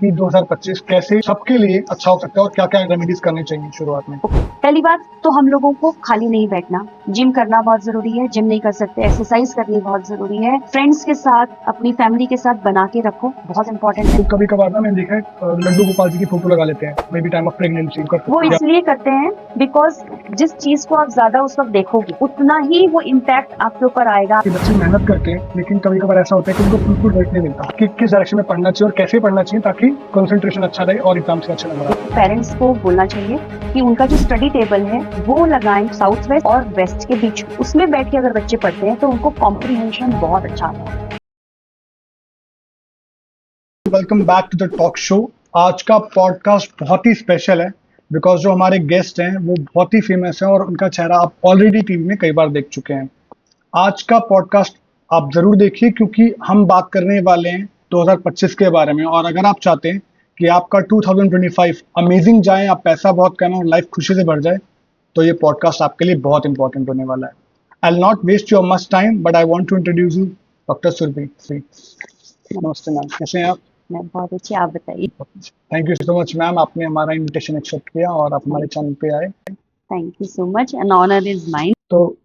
कि 2025 कैसे सबके लिए अच्छा हो सकता है और क्या-क्या रेमेडीज करनी चाहिए शुरुआत में? पहली बात तो हम लोगों को खाली नहीं बैठना, जिम करना बहुत जरूरी है। जिम नहीं कर सकते, एक्सरसाइज करनी बहुत जरूरी है। फ्रेंड्स के साथ, अपनी फैमिली के साथ बना के रखो, बहुत इंपॉर्टेंट है। तो कभी-कभार ना मैंने देखा है लड्डू गोपाल जी की फोटो लगा लेते हैं, may be time of pregnancy कर वो सकते हैं। इसलिए करते हैं बिकॉज जिस चीज को आप ज्यादा उस वक्त देखोगे उतना ही वो इम्पैक्ट आपके ऊपर आएगा। कि बच्चे मेहनत करते हैं लेकिन कभी-कभार ऐसा होता है कि उनको बिल्कुल रेस्ट नहीं मिलता कि किस डायरेक्शन में पढ़ना चाहिए और कैसे पढ़ना चाहिए ताकि कंसंट्रेशन अच्छा रहे और एग्जाम से अच्छे नंबर आए। पेरेंट्स को बोलना चाहिए कि उनका जो स्टडी टेबल है वो लगाएं साउथ वेस्ट और वेस्ट के बीच, उसमें बैठ के अगर बच्चे पढ़ते हैं तो उनको कॉम्प्रिहेंशन बहुत अच्छा आता है। Welcome back to the talk show. आज का पॉडकास्ट बहुत ही स्पेशल है बिकॉज जो हमारे गेस्ट हैं वो बहुत ही फेमस हैं और उनका चेहरा आप ऑलरेडी टीवी में कई बार देख चुके हैं। आज का पॉडकास्ट आप जरूर देखिए क्योंकि हम बात करने वाले हैं 2025 के बारे में। और अगर आप चाहते हैं कि आपका 2025 अमेजिंग जाए, आप पैसा बहुत कमाएं और लाइफ खुशी से भर जाए, तो ये पॉडकास्ट आपके लिए बहुत इंपॉर्टेंट होने वाला है। I will not waste your much time but I want to introduce you doctor Surabhi Singh. नमस्ते मैम, कैसे हैं आप? मैं बहुत अच्छी, आप बताइए। Thank you so much ma'am, आपने हमारा इनविटेशन एक्सेप्ट किया और आप हमारे चैनल पे आए। Thank you so much, an honour is mine. तो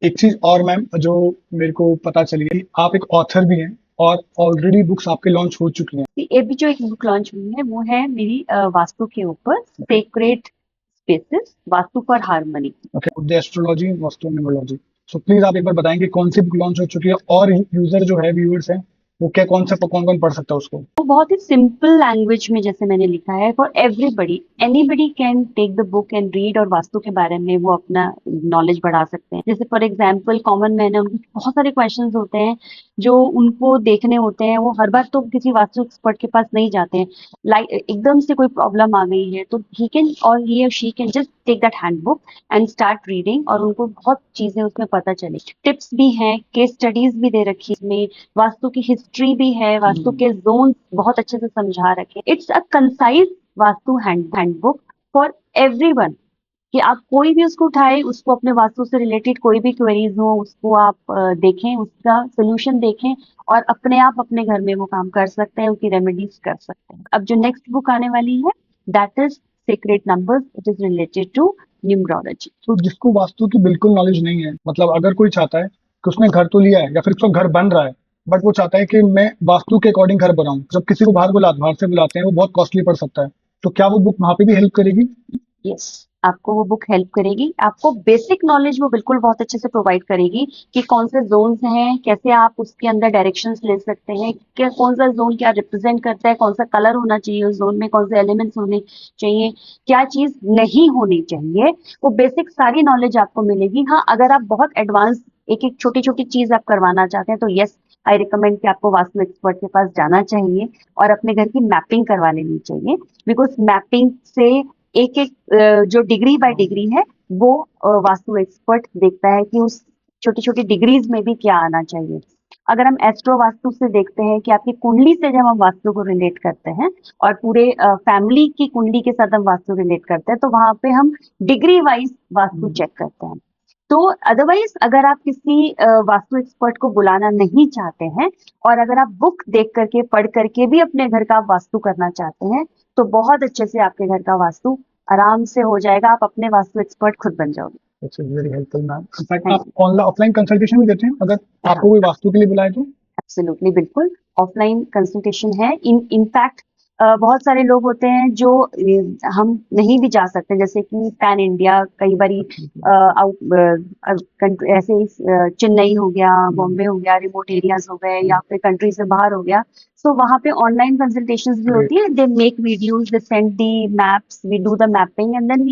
एक चीज और मैम जो मेरे को पता चली है, आप एक ऑथर भी हैं और ऑलरेडी बुक्स आपके लॉन्च हो चुकी हैं। अभी जो एक बुक लॉन्च हुई है वो है मेरी वास्तु के ऊपर, sacred spaces, Vastu for harmony. Okay, the astrology Vastu numerology. So please आप एक बार बताएंगे कौन सी बुक लॉन्च हो चुकी है और यूजर जो है, व्यूअर्स हैं, वो क्या कौन कौन पढ़ सकता है उसको? वो बहुत ही सिंपल लैंग्वेज में जैसे मैंने लिखा है, for everybody, anybody can take the book and read, और वास्तु के बारे में वो अपना नॉलेज बढ़ा सकते हैं। जैसे फॉर एग्जांपल कॉमन मैन है, उनके बहुत सारे क्वेश्चंस होते हैं जो उनको देखने होते हैं। वो हर बार तो किसी वास्तु एक्सपर्ट के पास नहीं जाते हैं। लाइक एकदम से कोई प्रॉब्लम आ गई है तो ही कैन और ही और she can just take that handbook and start reading, और उनको बहुत चीजें उसमें पता चले। टिप्स भी हैं, केस स्टडीज भी दे रखी है इसमें, वास्तु की हिस्ट्री भी है, वास्तु के जोन बहुत अच्छे से समझा रखे। It's a concise vastu handbook for everyone, कि आप कोई भी उसको उठाए, उसको अपने वास्तु से रिलेटेड कोई भी क्वेरीज हो उसको आप देखें, उसका सोल्यूशन देखें और अपने आप अपने घर में वो काम कर सकते हैं, उसकी रेमेडीज कर सकते हैं। अब जो नेक्स्ट बुक आने वाली है that is secret numbers, it is related to numerology. तो जिसको वास्तु की बिल्कुल नॉलेज नहीं है, मतलब अगर कोई चाहता है कि उसने घर तो लिया है या फिर उसका घर बन रहा है बट वो चाहता है कि मैं वास्तु के अकॉर्डिंग घर बनाऊं, जब किसी को बाहर से बुलाते हैं वो बहुत कॉस्टली पड़ सकता है, तो क्या वो बुक वहां पे भी हेल्प करेगी? यस, आपको वो बुक हेल्प करेगी। आपको बेसिक नॉलेज वो बिल्कुल बहुत अच्छे से प्रोवाइड करेगी कि कौन से जोन्स हैं, कैसे आप उसके अंदर डायरेक्शंस ले सकते हैं, क्या कौन सा जोन क्या रिप्रेजेंट करता है, कौन सा कलर होना चाहिए उस जोन में, कौन से एलिमेंट्स होने चाहिए, क्या चीज नहीं होनी चाहिए। वो बेसिक सारी नॉलेज आपको मिलेगी। हाँ, अगर आप बहुत एडवांस एक एक छोटी छोटी चीज आप करवाना चाहते हैं तो यस, आई रिकमेंड कि आपको वास्तु एक्सपर्ट के पास जाना चाहिए और अपने घर की मैपिंग करवा लेनी चाहिए। बिकॉज मैपिंग से एक एक जो डिग्री बाय डिग्री है वो वास्तु एक्सपर्ट देखता है कि उस छोटी छोटी डिग्रीज में भी क्या आना चाहिए। अगर हम एस्ट्रो वास्तु से देखते हैं कि आपकी कुंडली से जब हम वास्तु को रिलेट करते हैं और पूरे फैमिली की कुंडली के साथ हम वास्तु रिलेट करते हैं तो वहां पे हम डिग्री वाइज वास्तु चेक करते हैं। तो अदरवाइज अगर आप किसी वास्तु एक्सपर्ट को बुलाना नहीं चाहते हैं और अगर आप बुक देख करके पढ़ करके भी अपने घर का वास्तु करना चाहते हैं तो बहुत अच्छे से आपके घर का वास्तु आराम से हो जाएगा। आप अपने वास्तु एक्सपर्ट खुद बन जाओगे। It's very helpful ma'am. In fact thank आप ऑनलाइन ऑफलाइन कंसल्टेशन भी देते हैं अगर आपको कोई वास्तु के लिए बुलाए तो? एब्सोल्युटली, बिल्कुल ऑफलाइन कंसल्टेशन है। इनफैक्ट बहुत सारे लोग होते हैं जो हम नहीं भी जा सकते, जैसे कि पैन इंडिया कई बारी ऐसे ही चेन्नई हो गया, बॉम्बे हो गया, रिमोट एरियाज हो गए या फिर कंट्री से बाहर हो गया, सो वहां पे ऑनलाइन कंसल्टेशंस भी होती है। They make videos, they send the maps, we do the mapping and then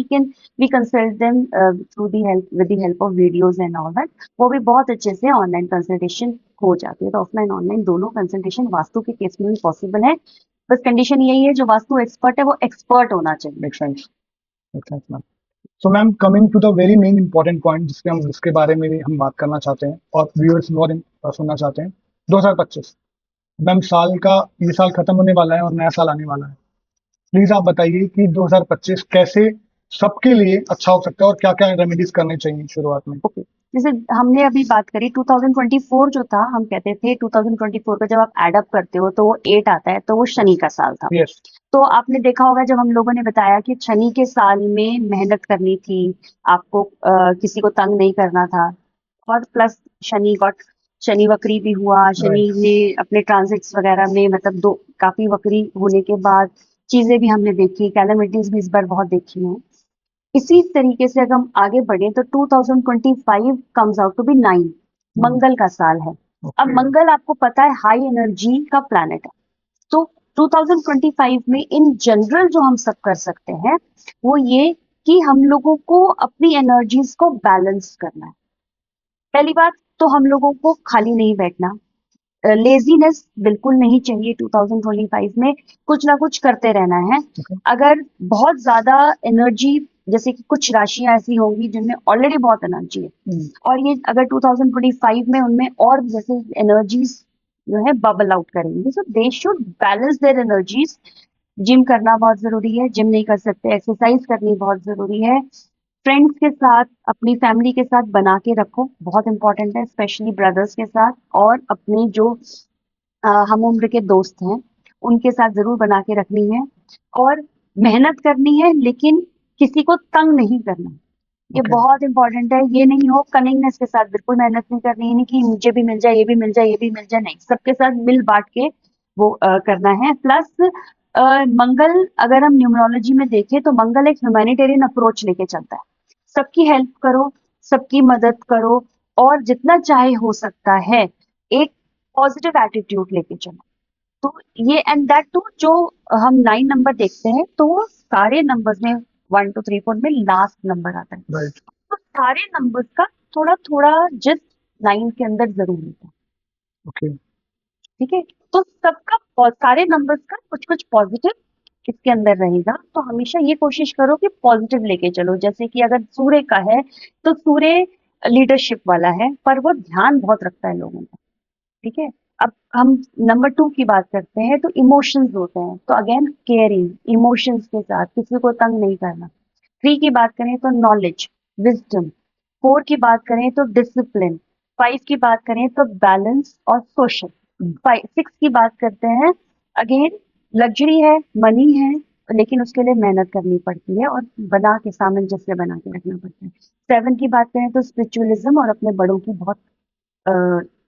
we consult them through the help with the help of videos and all that. वो भी बहुत अच्छे से ऑनलाइन कंसल्टेशन हो जाती है। तो ऑफलाइन ऑनलाइन दोनों कंसल्टेशन वास्तु के केस में भी पॉसिबल है। बस कंडीशन यही है, जो वास्तु एक्सपर्ट है वो एक्सपर्ट होना चाहिए। Make sense, make sense ma'am. So ma'am, coming to the very main important point जिसके बारे में भी हम बात करना चाहते हैं और व्यूअर्स बहुत सुनना चाहते हैं, 2025 मैम साल का, ये साल खत्म होने वाला है और नया साल आने वाला है। प्लीज आप बताइए कि 2025 कैसे सबके लिए अच्छा हो सकता है और क्या क्या रेमेडीज करने चाहिए शुरुआत में? ओके, जैसे हमने अभी बात करी 2024 जो था, हम कहते थे 2024 को जब आप एड अप करते हो तो वो 8 आता है, तो वो शनि का साल था। यस। तो आपने देखा होगा जब हम लोगों ने बताया कि शनि के साल में मेहनत करनी थी, आपको किसी को तंग नहीं करना था, और प्लस शनि वक्री भी हुआ, शनि राइट। ने अपने ट्रांजिट्स वगैरह में मतलब दो काफी वक्री होने के बाद चीजें भी हमने देखी, कैलेमिटीज भी इस बार बहुत देखी हैं। इसी तरीके से अगर हम आगे बढ़े तो 2025 कम्स आउट टू बी 9, मंगल का साल है। अब ओके। मंगल आपको पता है हाई एनर्जी का प्लैनेट है, तो 2025 में इन जनरल जो हम सब कर सकते हैं वो ये कि हम लोगों को अपनी एनर्जीज को बैलेंस करना है। पहली बात तो हम लोगों को खाली नहीं बैठना, लेजीनेस बिल्कुल नहीं चाहिए 2025 में, कुछ ना कुछ करते रहना है। ओके। अगर बहुत ज्यादा एनर्जी, जैसे कि कुछ राशियां ऐसी होंगी जिनमें ऑलरेडी बहुत एनर्जी है और ये अगर 2025 में उनमें और जैसे एनर्जीज जो है बबल आउट करेंगे, so they should balance their energies. Gym करना बहुत जरूरी है, जिम नहीं कर सकते एक्सरसाइज करनी बहुत जरूरी है। फ्रेंड्स के साथ, अपनी फैमिली के साथ बना के रखो, बहुत इंपॉर्टेंट है, स्पेशली ब्रदर्स के साथ, और अपने जो हम उम्र के दोस्त हैं उनके साथ जरूर बना के रखनी है। और मेहनत करनी है लेकिन किसी को तंग नहीं करना, ये ओके। बहुत इंपॉर्टेंट है। ये नहीं हो कनिंगनेस के साथ बिल्कुल मेहनत नहीं करनी है, नहीं कि मुझे भी मिल जाए, ये भी मिल जाए, ये भी मिल जाए, नहीं, सबके साथ मिल बांट के वो करना है। प्लस मंगल अगर हम न्यूमरोलॉजी में देखें तो मंगल एक ह्यूमैनिटेरियन अप्रोच लेके चलता है, सबकी हेल्प करो, सबकी मदद करो, और जितना चाहे हो सकता है एक पॉजिटिव एटीट्यूड लेके चलो। तो ये एंड दैट टू जो हम 9 नंबर देखते हैं तो वो सारे नंबर्स में 1 2 3 4 में लास्ट नंबर आता है, राइट। तो सारे नंबर्स का थोड़ा थोड़ा जित 9 के अंदर जरूर होता है। ओके। ठीक है, तो सबका सारे नंबर्स का कुछ कुछ पॉजिटिव इसके अंदर रहेगा, तो हमेशा ये कोशिश करो कि पॉजिटिव लेके चलो। जैसे कि अगर सूर्य का है तो सूर्य लीडरशिप वाला है, पर वो ध्यान बहुत रखता है लोगों का। ठीक है, अब हम नंबर 2 की बात करते हैं तो इमोशंस होते हैं, तो अगेन केयरिंग, इमोशंस के साथ किसी को तंग नहीं करना। 3 की बात करें तो नॉलेज, विजडम। 4 की बात करें तो डिसिप्लिन। 5 की बात करें तो बैलेंस और सोशल। 6 की बात करते हैं, अगेन लग्जरी है, मनी है, लेकिन उसके लिए मेहनत करनी पड़ती है और बना के सामंजस्य बना के रखना पड़ता है। 7 की बात करें तो स्पिरिचुअलिज्म और अपने बड़ों की बहुत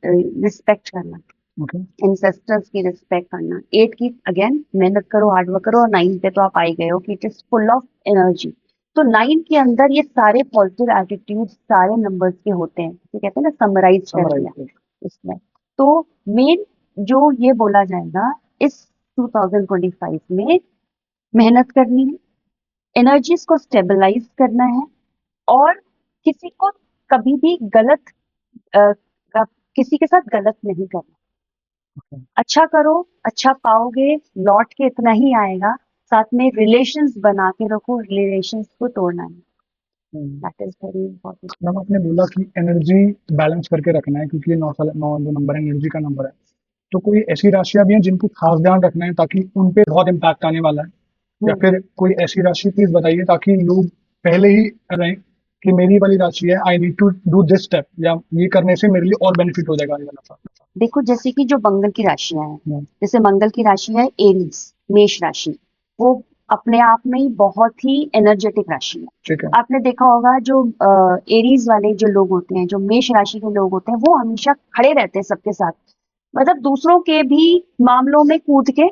रिस्पेक्ट करना, ओके। एंसेस्टर्स की रिस्पेक्ट करना। 8 की अगेन मेहनत करो, हार्ड वर्क करो, और 9 पे तो आप आ ही गए हो कि it is full of energy. तो 9 के अंदर ये सारे पॉजिटिव एटीट्यूड सारे नंबर्स के होते हैं, तो कहते हैं ना समराइज कर दिया समराइज। इसमें। तो मेन जो ये बोला जाएगा इस 2025 में, मेहनत करनी है, एनर्जीज को स्टेबलाइज करना है, और किसी को कभी भी गलत अ, किसी के साथ गलत नहीं करना। अच्छा करो, अच्छा पाओगे, लौट के इतना ही आएगा। साथ में रिलेशंस बना के रखो, रिलेशंस को तोड़ना नहीं, that is very important. Ma'am आपने बोला कि एनर्जी बैलेंस करके रखना है क्योंकि ये 9 जो नंबर है एनर्जी का नंबर है। तो कोई ऐसी राशियां भी हैं जिनको खास ध्यान रखना है ताकि उन पे बहुत इम्पैक्ट आने वाला है, या फिर कोई ऐसी राशि प्लीज बताइए ताकि लोग पहले ही रहें कि मेरी वाली राशि है, I need to do this step, या ये करने से मेरे लिए और बेनिफिट हो जाएगा आने वाला साल। देखो जैसे कि जो मंगल की राशियां हैं, हम्म। जैसे मंगल की राशि है एरीज, मेष राशि, वो अपने आप में ही बहुत ही एनर्जेटिक राशि है। ठीक है। आपने देखा होगा जो एरीज वाले जो लोग होते हैं, जो मेष राशि के लोग होते हैं, वो हमेशा खड़े रहते हैं सबके साथ, मतलब दूसरों के भी मामलों में कूद के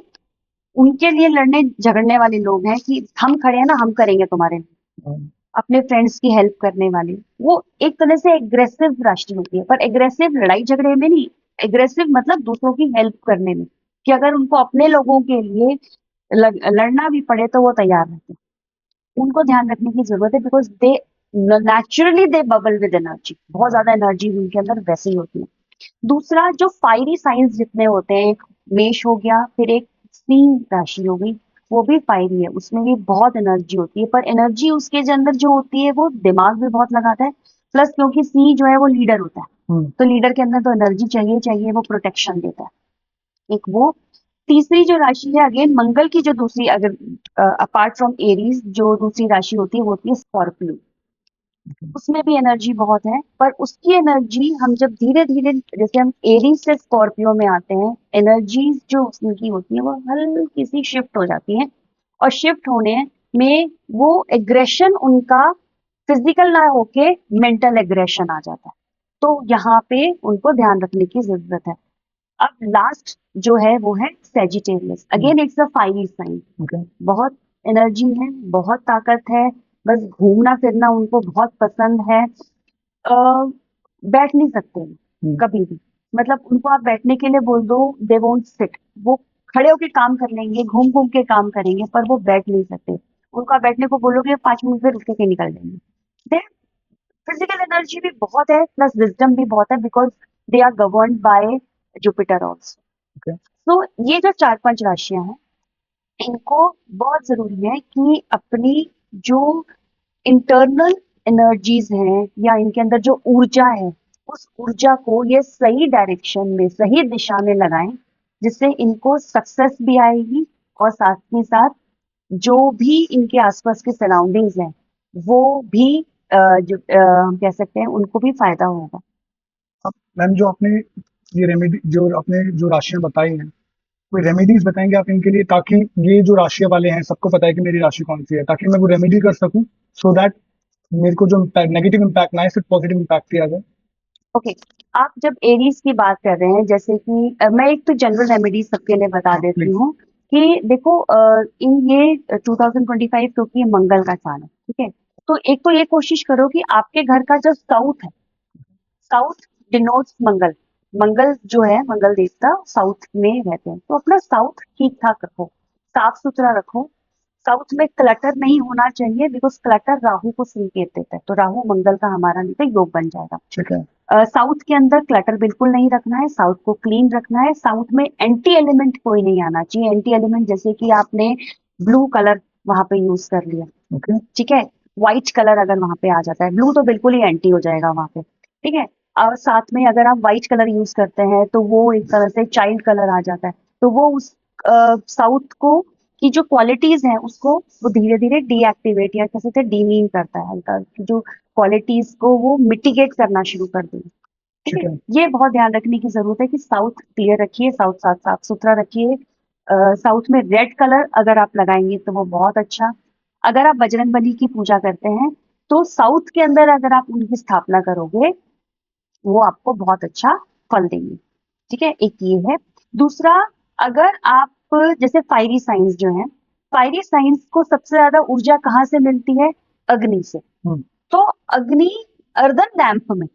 उनके लिए लड़ने झगड़ने वाले लोग हैं कि हम खड़े हैं ना, हम करेंगे तुम्हारे लिए। हम्म। अपने फ्रेंड्स की हेल्प करने वाले, वो एक तरह से एग्रेसिव राशि होती है, पर एग्रेसिव लड़ाई झगड़े में नहीं, एग्रेसिव मतलब दूसरों की हेल्प करने में, कि अगर उनको अपने लोगों के लिए लड़ना भी पड़े तो वो तैयार रहते हैं। उनको ध्यान रखने की जरूरत है, because they naturally they bubble with energy, बहुत ज्यादा एनर्जी उनके अंदर वैसे ही होती है। दूसरा जो फायरी साइंस जितने होते हैं, एक मेष हो गया, फिर एक सिंह राशि हो गई, वो भी फायरी है, उसमें भी बहुत एनर्जी होती है, पर एनर्जी उसके जो अंदर जो होती है वो दिमाग भी बहुत लगाता है। प्लस क्योंकि सिंह जो है वो लीडर होता है, तो लीडर के अंदर तो एनर्जी चाहिए चाहिए, वो प्रोटेक्शन देता है, एक वो। तीसरी जो राशि है, अगेन मंगल की जो दूसरी, अगर अपार्ट फ्रॉम एरीज जो दूसरी राशि होती है वो होती है स्कॉर्पियो। उसमें भी एनर्जी बहुत है, पर उसकी एनर्जी हम जब धीरे-धीरे, जैसे हम एरीज़ से स्कॉर्पियो में आते हैं, एनर्जीज़ जो उनकी होती है वो हल्की सी शिफ्ट हो जाती हैं, और शिफ्ट होने में वो एग्रेशन उनका फिजिकल ना होके मेंटल एग्रेशन आ जाता है। तो यहाँ पे उनको ध्यान रखने की ज़रूरत है। अब लास्ट जो है वो है Sagittarius. Again it's a fiery sign. Okay. बहुत एनर्जी है, बहुत ताकत है, बस घूमना फिरना उनको बहुत पसंद है। अ, बैठ नहीं सकते हैं कभी भी। मतलब उनको आप बैठने के लिए बोल दो, दे वोंट सिट। वो खड़े होके काम कर लेंगे, घूम-घूम के काम करेंगे, पर वो बैठ नहीं सकते। उनको आप बैठने को बोलोगे 5 मिनट में उठ के निकल जाएँगे। दे फिजिकल एनर्जी भी बहुत है, प्लस विज़डम भी बहुत है, because they are governed by Jupiter also. Okay. तो ये जो 4-5 राशियाँ हैं, इनको बहुत ज़रूरी है कि अपनी जो इंटरनल एनर्जीज हैं या इनके अंदर जो ऊर्जा है, उस ऊर्जा को ये सही डायरेक्शन में, सही दिशा में लगाएं, जिससे इनको सक्सेस भी आएगी, और साथ ही साथ जो भी इनके आसपास के सराउंडिंग्स हैं वो भी जो हम कह सकते हैं उनको भी फायदा होगा। अब मैम जो आपने ये रेमेडी जो आपने जो राशियाँ बताई हैं, कोई रेमेडीज़ बताएँगे आप इनके लिए, ताकि ये जो राशियाँ वाले हैं सबको पता है कि मेरी राशि कौन-सी है, ताकि मैं वो रेमेडी कर सकूँ, सो दैट मेरे को जो इम्पैक्ट नेगेटिव इम्पैक्ट ना आए, सिर्फ़ पॉजिटिव इम्पैक्ट ही आ जाए? ओके, आप जब एरीज की बात कर रहे हैं, जैसे कि मैं एक तो जनरल रेमेडी सबके लिए बता देती प्लीज़। हूँ कि देखो, इन ये 2025 क्योंकि ये मंगल का साल है, ठीक है? तो एक तो ये कोशिश करो कि आपके घर का जो साउथ है, साउथ डिनोट्स मंगल। मंगल जो है, मंगल देवता साउथ में रहते हैं, तो अपना साउथ ठीक ठाक रखो, साफ सुथरा रखो। साउथ में क्लटर नहीं होना चाहिए, बिकॉज क्लटर राहु को संकेत देता है, तो राहु मंगल का हमारा नहीं तो योग बन जाएगा। ठीक है। साउथ के अंदर क्लटर बिल्कुल नहीं रखना है, साउथ को क्लीन रखना है। साउथ में एंटी एलिमेंट कोई नहीं आना चाहिए। एंटी एलिमेंट जैसे कि आपने ब्लू कलर वहां पे यूज कर लिया, ओके। ठीक है? व्हाइट कलर अगर वहां पे आ जाता है, ब्लू तो बिल्कुल ही एंटी हो जाएगा वहां पे, ठीक है? और साथ में अगर आप व्हाइट कलर यूज करते हैं तो वो एक तरह से चाइल्ड कलर आ जाता है, तो वो उस साउथ को की जो क्वालिटीज हैं उसको वो धीरे धीरे डीएक्टिवेट या कैसे से डीमीन करता है, हल्का जो क्वालिटीज को वो मिटिगेट करना शुरू कर देगा, ठीक ठीक है? है। ये बहुत ध्यान रखने की जरूरत है कि साउथ क्लियर रखिए, साउथ साफ साफ सुथरा रखिए। साउथ में रेड कलर अगर आप लगाएंगे तो वो बहुत अच्छा। अगर आप बजरंगबली की पूजा करते हैं तो साउथ के अंदर अगर आप उनकी स्थापना करोगे, वो आपको बहुत अच्छा फल देंगे, ठीक है? एक ये है। दूसरा, अगर आप जैसे फायरी साइंस जो है, फायरी साइंस को सबसे ज्यादा ऊर्जा कहाँ से मिलती है? अग्नि से। हुँ। तो अग्नि अर्दन लैंप में,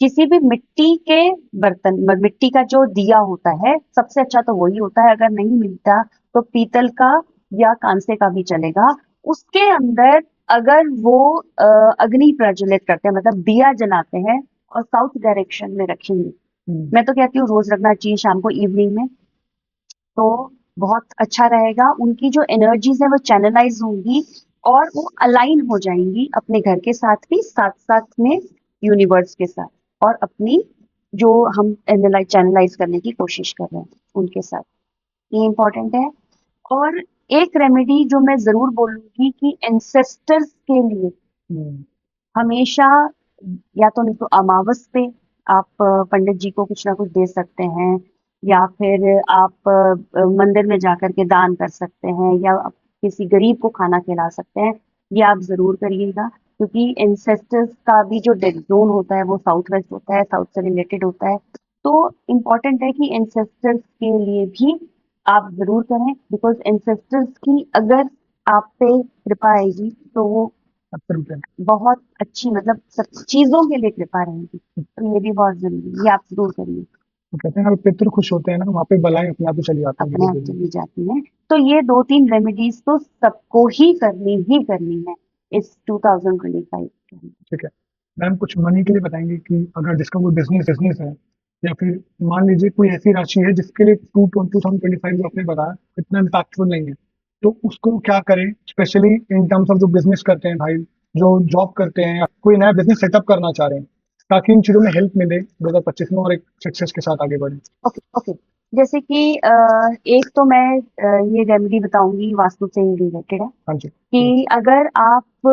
किसी भी मिट्टी के बर्तन मिट्टी का जो दिया होता है सबसे अच्छा तो वही होता है। अगर नहीं मिलता तो पीतल का या कांसे का भी चलेगा। उसके अंदर अगर वो अग्नि प्रज्वलित करते हैं, मतलब दिया जलाते हैं और साउथ डायरेक्शन में रखेंगे, हुँ। मैं तो कहती हूँ रोज रखना चाहिए शाम को इवनिंग में, तो बहुत अच्छा रहेगा। उनकी जो एनर्जीज है वो चैनलाइज होंगी और वो अलाइन हो जाएंगी अपने घर के साथ भी, साथ साथ में यूनिवर्स के साथ, और अपनी जो हम एनालाइज चैनलाइज करने की कोशिश कर रहे हैं उनके साथ, ये इंपॉर्टेंट है। और एक रेमेडी जो मैं जरूर बोलूंगी कि एंसेस्टर्स के लिए हुँ। हमेशा, या तो नहीं तो अमावस पे आप पंडित जी को कुछ ना कुछ दे सकते हैं, या फिर आप मंदिर में जाकर के दान कर सकते हैं, या आप किसी गरीब को खाना खिला सकते हैं। ये आप जरूर करिएगा, क्योंकि एंसेस्टर्स का भी जो डेड जोन होता है वो साउथ वेस्ट होता है, साउथ से रिलेटेड होता है। तो इम्पोर्टेंट है कि एंसेस्टर्स के लिए भी आप जरूर करें, बिकॉज एंसेस्टर्स की अगर आप पे कृपा आएगी तो वो एब्सोल्यूटली। बहुत अच्छी, मतलब सब चीज़ों के लिए कृपा रहेगी। तो ये भी बहुत ज़रूरी है, ये आप ज़रूर करिए, वो कहते हैं ना, पितृ खुश होते हैं ना, वहाँ पे बलाएँ अपने आप ही चली जाती हैं अपने आप धीरे-धीरे। चली जाती हैं। तो ये 2-3 रेमेडीज़ तो सबको ही करनी है इस 2025 के अंदर। ठीक है। मैम कुछ मनी के लिए बताएँगे कि अगर जिसका कोई बिज़नेस है, या फिर मान लीजिए कोई ऐसी राशि है जिसके लिए 2025 जो आपने बताया इतना इम्पैक्टफुल नहीं है, तो उसको क्या करें? स्पेशली इन टर्म्स ऑफ जो बिज़नेस करते हैं भाई, जो जॉब करते हैं या कोई नया बिज़नेस सेटअप करना चाह रहे हैं, ताकि इन चीज़ों में हेल्प मिले 2025 में और एक सक्सेस के साथ आगे बढ़ें। Okay, okay. जैसे कि एक तो मैं ये रेमेडी बताऊंगी वास्तु से ही रिलेटेड है हाँ जी। कि अगर आप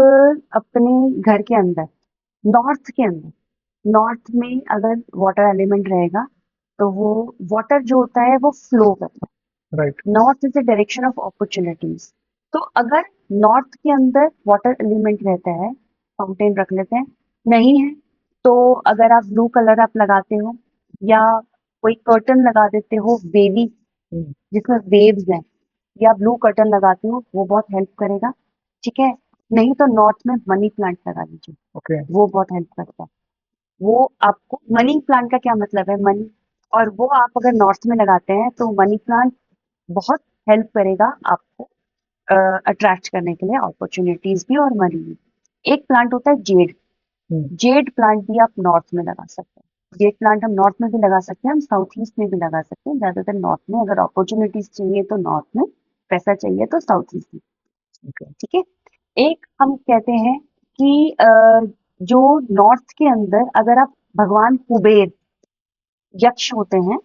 अपने घर के अंदर नॉर्थ के अंदर नॉर्थ में अगर वाटर एलिमेंट रहेगा तो वो वाटर जो होता है वो फ्लो करता है। Right. North is the direction of opportunities. तो अगर नॉर्थ के अंदर वाटर एलिमेंट रहता है, फाउंटेन रख लेते हैं, नहीं है तो अगर आप ब्लू कलर आप लगाते हो या कोई कर्टन लगा देते हो वेवी हम्म, जिसमें वेव्स हैं, या ब्लू कर्टन लगाते हो, वो बहुत हेल्प करेगा। ठीक है, नहीं तो नॉर्थ में मनी प्लांट लगा लीजिए, ओके। वो बहुत हेल्प करता है। वो आपको मनी प्लांट का क्या मतलब है, मनी, और वो आप अगर नॉर्थ में लगाते हैं तो मनी प्लांट बहुत हेल्प करेगा आपको अट्रैक्ट करने के लिए अपॉर्चुनिटीज भी और मनी भी। एक प्लांट होता है जेड। हम्म, जेड प्लांट भी आप नॉर्थ में लगा सकते हैं। जेड प्लांट हम नॉर्थ में भी लगा सकते हैं, हम साउथ ईस्ट में भी लगा सकते हैं। ज्यादातर नॉर्थ में, अगर अपॉर्चुनिटीज चाहिए तो नॉर्थ में, पैसा चाहिए तो साउथ ईस्ट में। ओके। ठीक है, एक हम कहते हैं कि जो नॉर्थ के अंदर अगर आप भगवान कुबेर यक्ष होते हैं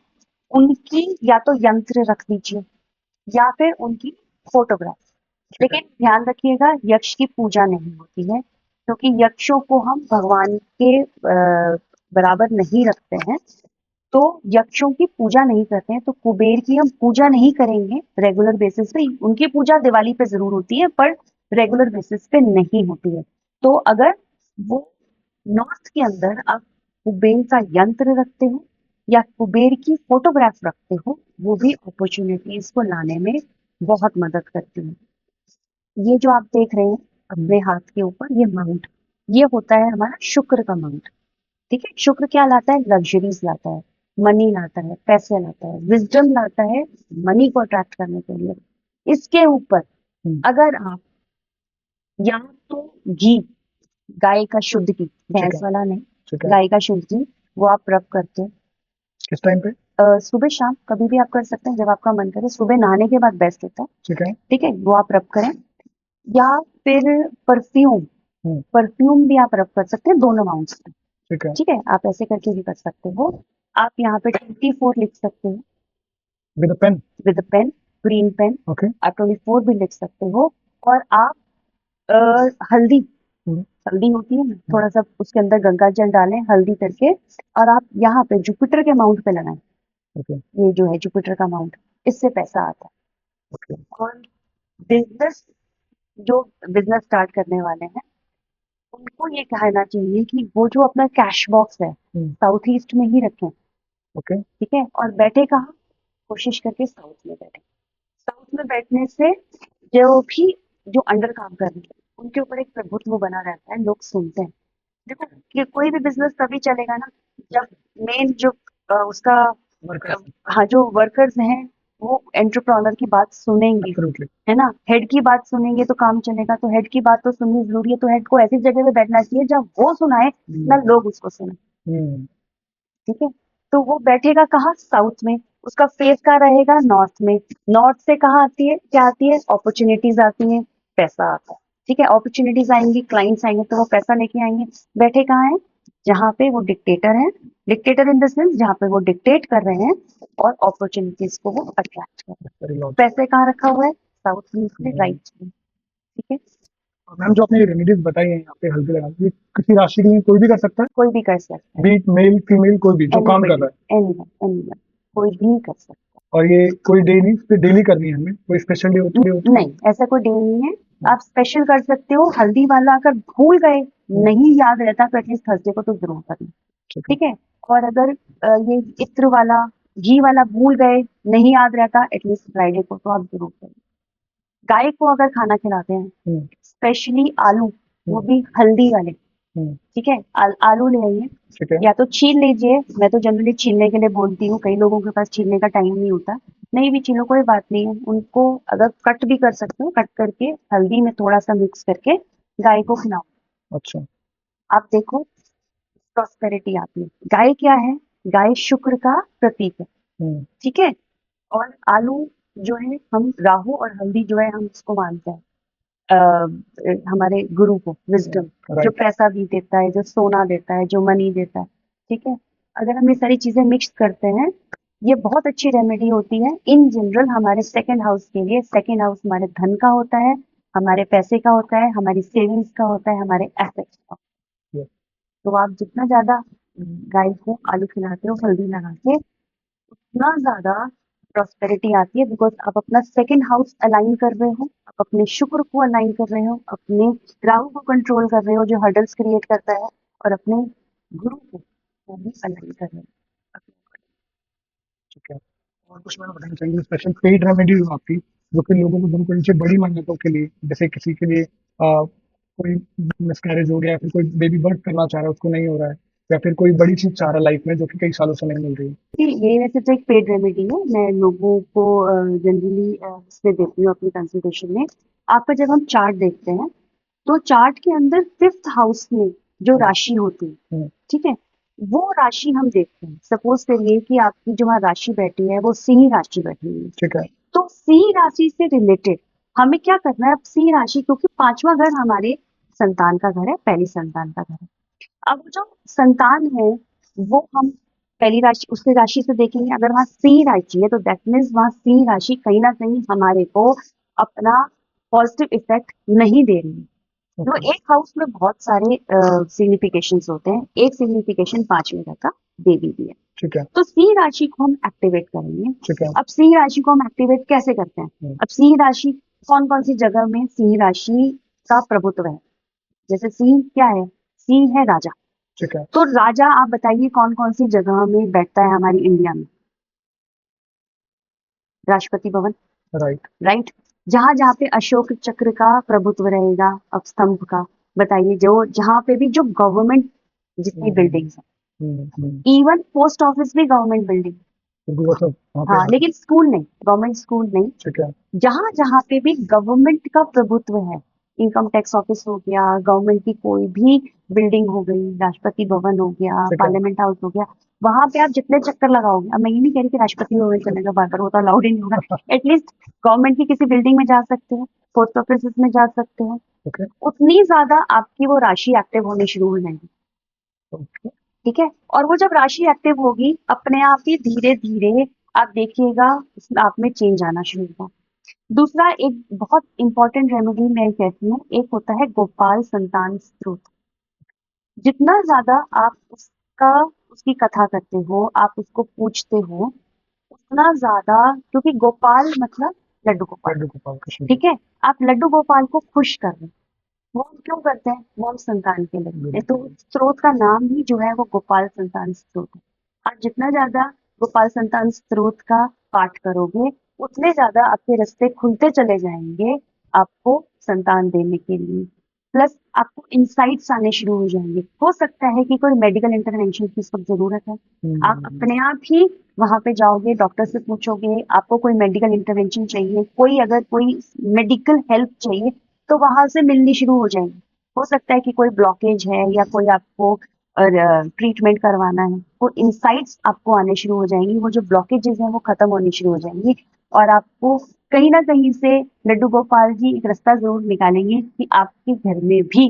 उनकी या तो यंत्र रख दीजिए या फिर उनकी फोटोग्राफ। ठीक है। लेकिन ध्यान रखिएगा यक्ष की पूजा नहीं होती है, क्योंकि यक्षों को हम भगवान के बराबर नहीं रखते हैं। तो यक्षों की पूजा नहीं करते हैं, तो कुबेर की हम पूजा नहीं करेंगे रेगुलर बेसिस पे। उनकी पूजा दिवाली पे जरूर होती है पर रेगुलर बेसिस पे नहीं होती है। तो अगर वो नॉर्थ के अंदर आप कुबेर का यंत्र रखते हो या कुबेर की फोटोग्राफ रखते हो, वो भी अपॉर्चुनिटीज को लाने में बहुत मदद करती है। ये जो आप देख रहे हैं अपने हाथ के ऊपर, ये माउंट, ये होता है हमारा शुक्र का माउंट। ठीक है, शुक्र क्या लाता है, लग्जरीज लाता है, मनी लाता है, पैसे लाता है, विजडम लाता है, मनी को अट्रैक्ट करने के लिए। इसके ऊपर हम्म, अगर आप या तो घी, गाय का शुद्ध घी, ठीक भैंस है। वाला नहीं, ठीक है। गाय का शुद्ध घी, वो आप रब करते हैं। किस टाइम पे? सुबह शाम कभी भी आप कर सकते हैं, जब आपका मन करे। सुबह नहाने के बाद बेस्ट होता है। ठीक है। ठीक है, वो आप रब करें। या फिर परफ्यूम, हम्म, परफ्यूम भी आप रब कर सकते हैं दोनों माउंट्स पे। ठीक है। ठीक है, आप ऐसे करके भी कर सकते हो। आप यहाँ पे 24 लिख सकते हो with pen. With pen, green pen. Okay. आप 24 भी लिख सकते हो। और आप अ, हल्दी, हम्म, हल्दी होती है ना, हम्म, थोड़ा सा उसके अंदर गंगा जल डालें हल्दी करके, और आप यहाँ पे जुपिटर के माउंट पे लगाएं। ओके। ये जो है जुपिटर का माउंट, इससे पैसा आता ओके। है। और बिजनेस, जो बिजनेस स्टार्ट करने वाले हैं उनको ये कहना चाहिए कि वो जो अपना कैश बॉक्स है हम्म, साउथ ईस्ट में ही रखें। ओके। ठीक है, और बैठे कहाँ, कोशिश करके साउथ में बैठे। साउथ में बैठने से जो भी जो अंडर काम कर रहे हैं उनके ऊपर एक प्रभुत्व बना रहता है, लोग सुनते हैं। देखो कि कोई भी बिजनेस तभी चलेगा ना जब मेन जो उसका वर्कर। हाँ, जो वर्कर्स हैं वो एंटरप्रेन्योर की बात सुनेंगे, एब्सोल्युटली। है ना। हेड की बात सुनेंगे तो काम चलेगा, तो हेड की बात तो सुननी जरूरी है। तो हेड को ऐसी जगह पे बैठना चाहिए जहाँ वो सुनाए ना लोग उसको सुने। हम्म, ठीक है, तो वो बैठेगा कहाँ, साउथ में। उसका फेस कहाँ रहेगा, नॉर्थ में। नॉर्थ से कहाँ आती है, क्या आती है, अपॉर्चुनिटीज आती है, पैसा आता है। ठीक है, अपॉर्चुनिटीज आएंगी, क्लाइंट्स आएंगे तो वो पैसा लेके आएंगे। बैठे कहाँ है, जहाँ पे वो डिक्टेटर है। डिक्टेटर इन द सेंस जहाँ पे वो डिक्टेट कर रहे हैं और अपॉर्चुनिटीज को वो अट्रैक्ट कर रहे हैं। Very logic. पैसे कहाँ रखा हुआ है, साउथ में, राइट में। ठीक है, मैम जो आपने रेमेडीज बताई है यहाँ पे हल्दी लगाने की, किसी राशि के लिए कोई भी कर सकता है? कोई भी कर सकता है। बीट मेल फीमेल कोई भी जो काम कर एनीबडी, रहा है। एनीवन, एनीवन, कोई भी कर सकता है। और ये कोई डे नहीं, फिर डेली करनी है हमें, कोई स्पेशल डे होती है? नहीं, ऐसा कोई डे नहीं है। आप स्पेशल कर सकते हो। हल्दी वाला अगर भूल गए, नहीं याद रहता, तो एटलीस्ट थर्सडे को तो जरूर करना। ठीक है। ठीक है, और अगर ये इत्र वाला, घी वाला भूल गए, नहीं याद रहता, एटलीस्ट फ्राइडे को तो आप जरूर करें। गाय को अगर खाना खिलाते हैं, हम्म, स्पेशली आलू, वो हम्म, भी हल्दी वाले। हम्म, ठीक है, आलू ले आइए, ठीक है। या तो छील लीजिए। मैं तो जनरली छीलने के लिए बोलती हूँ, कई लोगों के पास छीलने का टाइम नहीं होता। नहीं भी छीलो कोई बात नहीं है, उनको अगर कट भी कर सकते हो, कट करके हल्दी में थोड़ा सा मिक्स करके गाय को खिलाओ। अच्छा। आप देखो प्रॉस्पेरिटी आती है। गाय क्या है, गाय शुक्र का प्रतीक है। हम्म, ठीक है, और आलू जो है, हम राहु और हल्दी जो है हम इसको मानते हैं हमारे गुरु को, विजडम, जो राइट। पैसा भी देता है, जो सोना देता है, जो मनी देता है। ठीक है, अगर हम ये सारी चीजें मिक्स करते हैं, ये बहुत अच्छी रेमेडी होती है इन जनरल हमारे सेकंड हाउस के लिए। सेकंड हाउस हमारे धन का होता है, हमारे पैसे का होता है, हमारी सेविंग्स का होता है, हमारे एसेट्स का। Yes. तो आप जितना ज्यादा गाय को आलू खिलाते हो हल्दी लगा के, उतना ज्यादा प्रॉस्पेरिटी आती है, बिकॉज आप अपना सेकंड हाउस अलाइन कर रहे हो, आप अपने शुक्र को अलाइन कर रहे हो, अपने राहु को कंट्रोल कर रहे हो जो हर्डल्स क्रिएट करता है, और अपने गुरु को वो भी अलाइन कर रहे हो। ठीक है। और कुछ मैंने बताना चाहिए स्पेशल पेड रेमेडी हो आपकी, जो कि लोगों को जिनको नीचे बड़ी मन्नतों के लिए, जैसे किसी के लिए कोई मिसकैरेज हो गया, या फिर कोई बेबी बर्थ करना चाह रहा है उसको नहीं हो रहा है, या फिर कोई बड़ी चीज चाह रहा है लाइफ में जो कि कई सालों से नहीं मिल रही है। ये वैसे तो एक पेड रेमेडी है, मैं लोगों को जनरली इसमें देती हूँ अपनी कंसल्टेशन में। आपका जब हम चार्ट देखते हैं तो चार्ट के अंदर फिफ्थ हाउस में जो राशि होती है, हम्म, ठीक है, वो राशि हम देखते हैं। सपोज करिए कि आपकी जो वहाँ राशि बैठी है वो सिंह राशि बैठी हुई है, ठीक है। तो सिंह राशि से रिलेटेड हमें क्या करना है। अब सिंह राशि, क्योंकि पांचवा घर हमारे संतान का घर है, पहली संतान का घर है। अब जो संतान है वो हम पहली राशि उससे राशि से देखेंगे। अगर वहां सिंह राशि है तो दैट मीन्स वहां सिंह राशि कहीं ना कहीं हमारे को अपना पॉजिटिव इफेक्ट नहीं दे रही है। तो ओके। एक हाउस में बहुत सारे सिग्निफिकेशंस होते हैं, एक सिग्निफिकेशन पांचवें घर का देवी भी है। ठीक है। तो सिंह राशि को हम एक्टिवेट करेंगे। ठीक है। अब सिंह राशि को हम एक्टिवेट कैसे करते हैं? हम्म, अब सिंह राशि कौन कौन सी जगह में सिंह राशि का प्रभुत्व है? जैसे सिंह क्या है? सिंह है राजा। ठीक है। तो राजा आप बताइए कौन कौन सी जगह में बैठता है हमारी इंडिया में? राष्ट्रपति भवन, राइट। राइट। जहां जहां पे अशोक चक्र का प्रभुत्व रहेगा, अब स्तंभ का, बताइए, जो जहां पे भी जो गवर्नमेंट जितनी बिल्डिंग्स है, इवन पोस्ट ऑफिस भी गवर्नमेंट बिल्डिंग, वो सब वहाँ पे हाँ, आ लेकिन स्कूल नहीं, गवर्नमेंट स्कूल नहीं। ठीक है। जहां जहां पे भी गवर्नमेंट का प्रभुत्व है, इनकम टैक्स ऑफिस हो गया, गवर्नमेंट की कोई भी बिल्डिंग हो गई, राष्ट्रपति भवन हो गया, ठीक है। पार्लियामेंट हाउस हो गया, वहां पे आप जितने चक्कर लगाओगे, अब मैं ये नहीं कह रही कि राष्ट्रपति भवन चलने का बार बार, वो तो अलाउड ही नहीं होगा। एटलीस्ट गवर्नमेंट की किसी बिल्डिंग में जा सकते हो, पोस्ट ऑफिस में जा सकते हो, ओके। उतनी ज्यादा आपकी वो राशि एक्टिव होनी शुरू हो जाएगी। ओके। ठीक है, और वो जब राशि एक्टिव होगी अपने आप ही धीरे धीरे आप देखिएगा उसमें आप में चेंज आना शुरू होगा। दूसरा एक बहुत इंपॉर्टेंट रेमेडी मैं कहती हूँ, एक होता है गोपाल संतान स्त्रोत। जितना ज्यादा आप उसका उसकी कथा करते हो, आप उसको पूछते हो, उतना ज्यादा, क्योंकि गोपाल मतलब लड्डू गोपाल, लड्डू गोपाल कृष्ण जी। ठीक है, आप लड्डू गोपाल को खुश कर रहे हैं। वो हम क्यों करते हैं? वो हम संतान के लिए करते हैं। तो स्त्रोत का नाम ही जो है वो गोपाल संतान स्त्रोत है। आप जितना ज्यादा गोपाल संतान स्त्रोत का पाठ करोगे, उतने ज्यादा आपके रास्ते खुलते चले जाएंगे आपको संतान देने के लिए। प्लस आपको इंसाइट्स आने शुरू हो जाएंगे। हो सकता है कि कोई मेडिकल इंटरवेंशन की इस वक्त जरूरत है, आप अपने आप ही वहां पे जाओगे, डॉक्टर से पूछोगे आपको कोई मेडिकल इंटरवेंशन चाहिए, कोई अगर कोई मेडिकल हेल्प चाहिए, तो वहां से मिलनी शुरू हो जाएंगी। हो सकता है कि कोई ब्लॉकेज है या कोई आपको ट्रीटमेंट करवाना है, वो इंसाइट्स आपको आने शुरू हो जाएंगी, वो जो ब्लॉकेजेस हैं वो खत्म होनी शुरू हो जाएंगी, और आपको कहीं ना कहीं से लड्डू गोपाल जी एक रास्ता जरूर निकालेंगे कि आपके घर में भी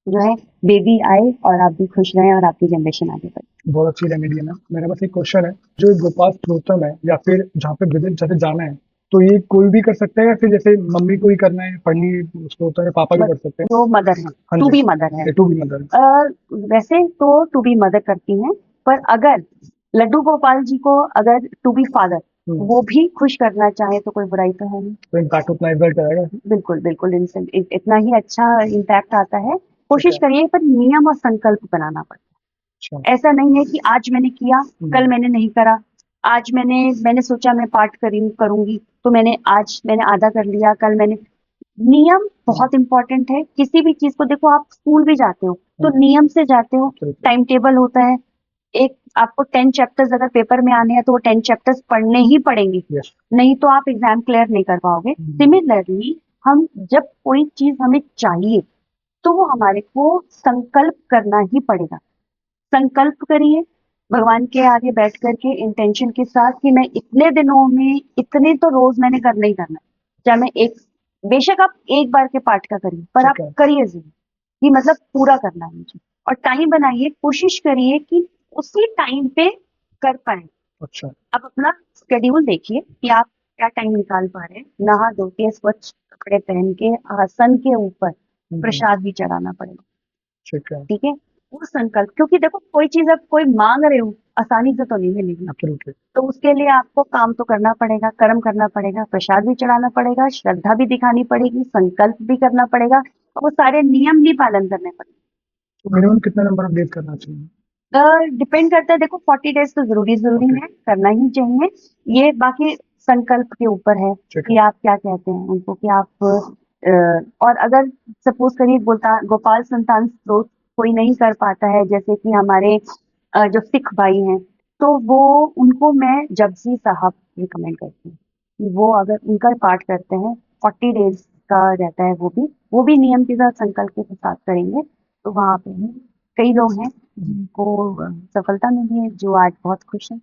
जो है बेबी आए और आप भी खुश रहें और आपकी जनरेशन आगे बढ़े। बहुत अच्छी रेमेडी है ना। मेरा बस एक क्वेश्चन है, जो ये गोपाल स्त्रोतम है या फिर जहाँ पे विजिट जैसे जाना है, तो ये कोई भी कर सकता है, या फिर जैसे मम्मी को ही करना है पढ़नी स्त्रोतम है, पापा भी बट कर सकते हैं? जो मदर है, हाँ टू जी। बी मदर है, टू भी मदर। वैसे तो टू बी मदर करती हैं, पर अगर लड्डू गोपाल जी को अगर टू बी फादर वो भी खुश करना चाहे तो कोई बुराई तो है नहीं। तो इम्पैक्ट उतना रिजल्ट आएगा। बिल्कुल बिल्कुल, इतना ही अच्छा इम्पैक्ट आता है। कोशिश है। करिए, पर नियम और संकल्प बनाना पड़ता अच्छा। है। ऐसा नहीं है कि आज मैंने किया कल मैंने नहीं करा, आज मैंने सोचा मैं पाठ करूंगी तो मैंने आधा कर लिया, कल मैंने। नियम बहुत इंपॉर्टेंट है किसी भी चीज को। देखो, आप स्कूल भी जाते हो तो नियम से जाते हो, टाइम टेबल होता है। एक आपको 10 चैप्टर्स अगर पेपर में आने हैं तो वो 10 चैप्टर्स पढ़ने ही पड़ेंगे, यस। नहीं तो आप एग्जाम क्लियर नहीं कर पाओगे। सिमिलरली हम जब कोई चीज हमें चाहिए तो वो हमारे को संकल्प करना ही पड़ेगा। संकल्प करिए भगवान के आगे बैठ करके इंटेंशन के साथ कि मैं इतने दिनों में इतने तो रोज मैंने करना ही करना है। चाहे मैं एक, बेशक आप एक बार के पाठ का करिए, पर आप करिए जरूर, कि मतलब पूरा करना है मुझे। और टाइम बनाइए, कोशिश करिए कि उसी टाइम पे कर पाए। अच्छा। आप अपना शेड्यूल देखिए कि आप क्या टाइम निकाल पा रहे हैं, नहा धो के स्वच्छ कपड़े पहन के आसन के ऊपर प्रसाद भी चढ़ाना पड़ेगा। ठीक है। ठीक है, वो संकल्प, क्योंकि देखो कोई चीज अब कोई मांग रहे हो आसानी से तो नहीं मिलेगी, एब्सोल्युटली। तो उसके लिए आपको काम तो करना पड़ेगा, कर्म करना पड़ेगा, प्रसाद भी चढ़ाना पड़ेगा, श्रद्धा भी दिखानी पड़ेगी, संकल्प भी करना पड़ेगा और वो सारे नियम भी पालन करने पड़ेंगे। तो मिनिमम कितना नंबर ऑफ डेज करना चाहिए? डिपेंड करता है, देखो 40 डेज तो जरूरी ओके। है, करना ही चाहिए। ये बाकी संकल्प के ऊपर है ठीक कि है। आप क्या कहते हैं उनको, कि आप और अगर सपोज करिए गोपाल संतान स्त्रोत कोई नहीं कर पाता है, जैसे कि हमारे जो सिख भाई हैं, तो वो उनको मैं जपजी साहब रिकमेंड करती हूँ कि वो अगर उनका पाठ करते हैं 40 डेज का रहता है, वो भी नियम के साथ संकल्प के साथ करेंगे, तो वहां पे भी कई लोग हैं जिनको सफलता मिली है, जो आज बहुत खुश हैं।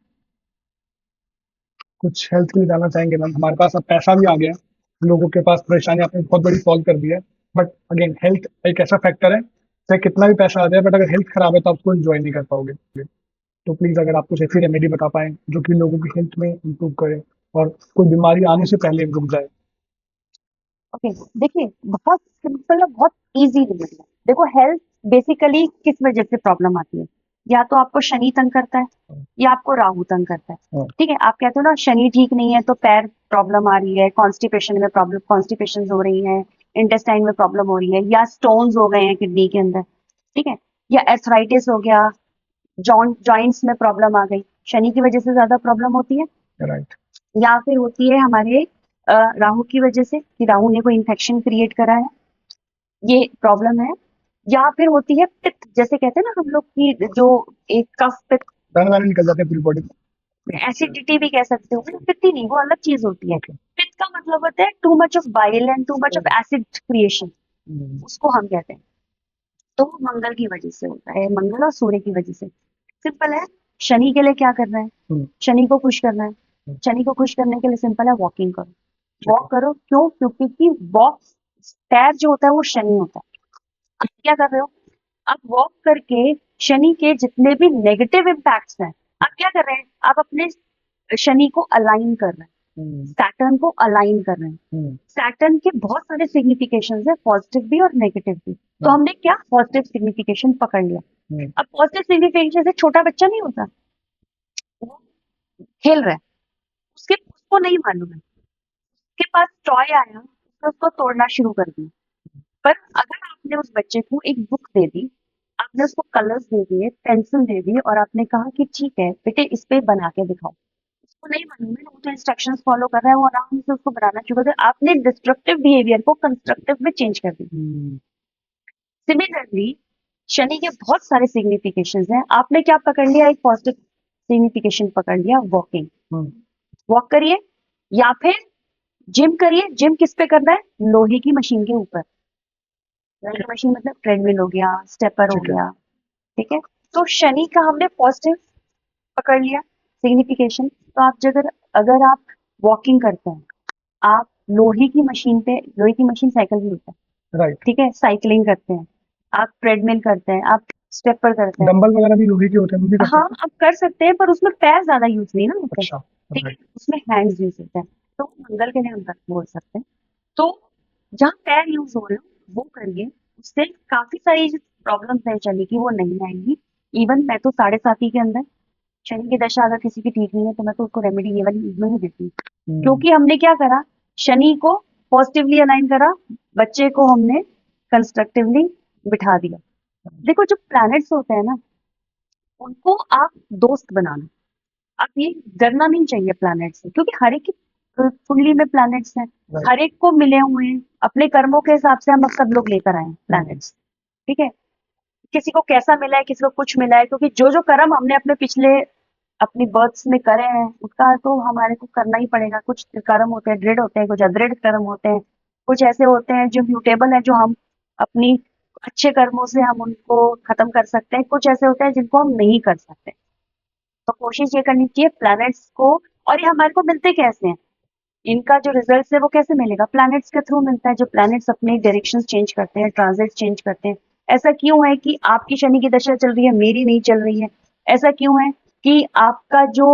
कुछ हेल्थ के लिए जानना चाहेंगे मैम? हमारे पास अब पैसा भी आ गया है, लोगों के पास परेशानी आपने बहुत बड़ी सॉल्व कर दी है, बट अगेन हेल्थ एक ऐसा फैक्टर है, चाहे कितना भी पैसा आ जाए बट अगर हेल्थ खराब है तो आप उसको एंजॉय नहीं कर पाओगे। तो प्लीज अगर आप कुछ ऐसी रेमेडी बता पाएं जो कि लोगों की हेल्थ में इंप्रूव करे और कोई बीमारी आने से पहले रुक जाए। ओके, देखिए बहुत सिंपल है, बहुत इजी रिमेडी है। देखो हेल्थ बेसिकली किस वजह से प्रॉब्लम आती है, या तो आपको शनि तंग करता है या आपको राहु तंग करता है। हाँ। ठीक है, आप कहते हो ना शनि ठीक नहीं है तो पैर प्रॉब्लम आ रही है, कॉन्स्टिपेशन में प्रॉब्लम, कॉन्स्टिपेशन हो रही है, इंटेस्टाइन में प्रॉब्लम हो रही है, या स्टोन्स हो गए हैं किडनी के अंदर, ठीक है, या एर्थराइटिस हो गया, जॉइंट्स में प्रॉब्लम आ गई, शनि की वजह से ज्यादा प्रॉब्लम होती है। राइट। या फिर होती है हमारे राहु की वजह से, कि राहु ने कोई इन्फेक्शन क्रिएट करा है, ये प्रॉब्लम है। या फिर होती है पित्त, जैसे कहते हैं ना हम लोग की जो एक कफ पित्त, दाने दाने निकल जाते हैं पूरी बॉडी में। एसिडिटी भी कह सकते हो, पित्त ही नहीं, वो अलग चीज होती है। ओके। पित्त का मतलब होता है too much of bile and too much of acid creation, उसको हम कहते हैं। तो वो मंगल की वजह से होता है, मंगल और सूर्य की वजह से। सिंपल है, शनि के लिए क्या करना है, शनि को खुश करना है। शनि को खुश करने के लिए सिंपल है, वॉकिंग करो। वॉक करो, क्यों? क्योंकि वॉक, पैर जो होता है वो शनि होता है। आप क्या कर रहे हो, आप वॉक करके शनि के जितने भी नेगेटिव इम्पैक्ट्स हैं, आप क्या कर रहे हैं, आप अपने शनि को अलाइन कर रहे हैं, सैटर्न को अलाइन कर रहे हैं। सैटर्न के बहुत सारे सिग्निफिकेशंस है, पॉजिटिव भी और नेगेटिव भी। तो हमने क्या पॉजिटिव सिग्निफिकेशन पकड़ लिया। अब पॉजिटिव सिग्निफिकेशन से छोटा बच्चा नहीं होता, वो खेल रहा है, उसको नहीं मालूम है, उसके पास टॉय आया, उसने उसको तोड़ना शुरू कर दिया। पर अगर आपने उस बच्चे को एक बुक दे दी, आपने उसको कलर्स दे दिए, पेंसिल दे दी और आपने कहा कि ठीक है बेटे इस पे बना के दिखाओ, उसको नहीं मालूम है, वो तो इंस्ट्रक्शंस फॉलो कर रहा है, वो आराम से उसको बनाना शुरू कर दिया। आपने डिस्ट्रक्टिव बिहेवियर को कंस्ट्रक्टिव में चेंज कर दिया। सिमिलरली शनि के बहुत सारे सिग्निफिकेशंस हैं, आपने क्या पकड़ लिया, एक पॉजिटिव सिग्निफिकेशन पकड़ लिया, वॉकिंग। वॉक करिए या फिर जिम करिए। जिम किस पे करना है, लोहे की मशीन के ऊपर। लोहे की मशीन मतलब ट्रेडमिल हो गया, स्टेपर हो गया, ठीक है। तो शनि का हमने पॉजिटिव पकड़ लिया सिग्निफिकेशन। तो आप अगर अगर आप वॉकिंग करते हैं, आप लोहे की मशीन पे, लोहे की मशीन साइकिल भी होता है, राइट। ठीक है, साइकिलिंग करते हैं, आप ट्रेडमिल करते हैं, आप स्टेपर करते हैं, डंबल वगैरह भी लोहे के होते हैं, वो भी कर हाँ सकते आप कर सकते हैं, पर उसमें पैर ज्यादा यूज नहीं ना होते, हैं। अच्छा। ठीक है, राइट। उसमें हैंड्स यूज होते हैं। तो मंगल के लिए हम बोल सकते हैं। तो जहाँ पैर यूज हो रहे हो वो करिए, उससे काफी सारी जो प्रॉब्लम्स है शनि की वो नहीं आएंगी। इवन मैं तो 7.5 के अंदर शनि की दशा अगर किसी की ठीक नहीं है तो मैं तो उसको रेमेडी ये वाली में ही देती हूँ, क्योंकि हमने क्या करा, शनि को पॉजिटिवली अलाइन करा, बच्चे को हमने कंस्ट्रक्टिवली बिठा दिया। देखो जो प्लैनेट्स होते हैं ना, उनको आप दोस्त बना लो। आप ये डरना नहीं चाहिए प्लैनेट से, क्योंकि हर एक की कुंडली में प्लैनेट्स हैं, हर एक को मिले हुए हैं, अपने कर्मों के हिसाब से हम अब सब लोग लेकर आए हैं प्लैनेट्स, ठीक है। किसी को कैसा मिला है, किसी को कुछ मिला है, क्योंकि जो जो कर्म हमने अपने पिछले अपनी बर्थ्स में करे हैं उसका तो हमारे को करना ही पड़ेगा। कुछ कर्म होते हैं दृढ़ होते हैं, कुछ अदृढ़ कर्म होते हैं, कुछ ऐसे होते हैं जो म्यूटेबल है, जो हम अपनी अच्छे कर्मों से हम उनको खत्म कर सकते हैं, कुछ ऐसे होते हैं जिनको हम नहीं कर सकते। तो कोशिश ये करनी चाहिए प्लैनेट्स को। और ये हमारे को मिलते कैसे हैं, इनका जो रिजल्ट है वो कैसे मिलेगा, प्लैनेट्स के थ्रू मिलता है। जो प्लैनेट्स अपने डायरेक्शंस चेंज करते हैं, ट्रांजिट चेंज करते हैं। ऐसा क्यों है कि आपकी शनि की दशा चल रही है, मेरी नहीं चल रही है? ऐसा क्यों है कि आपका जो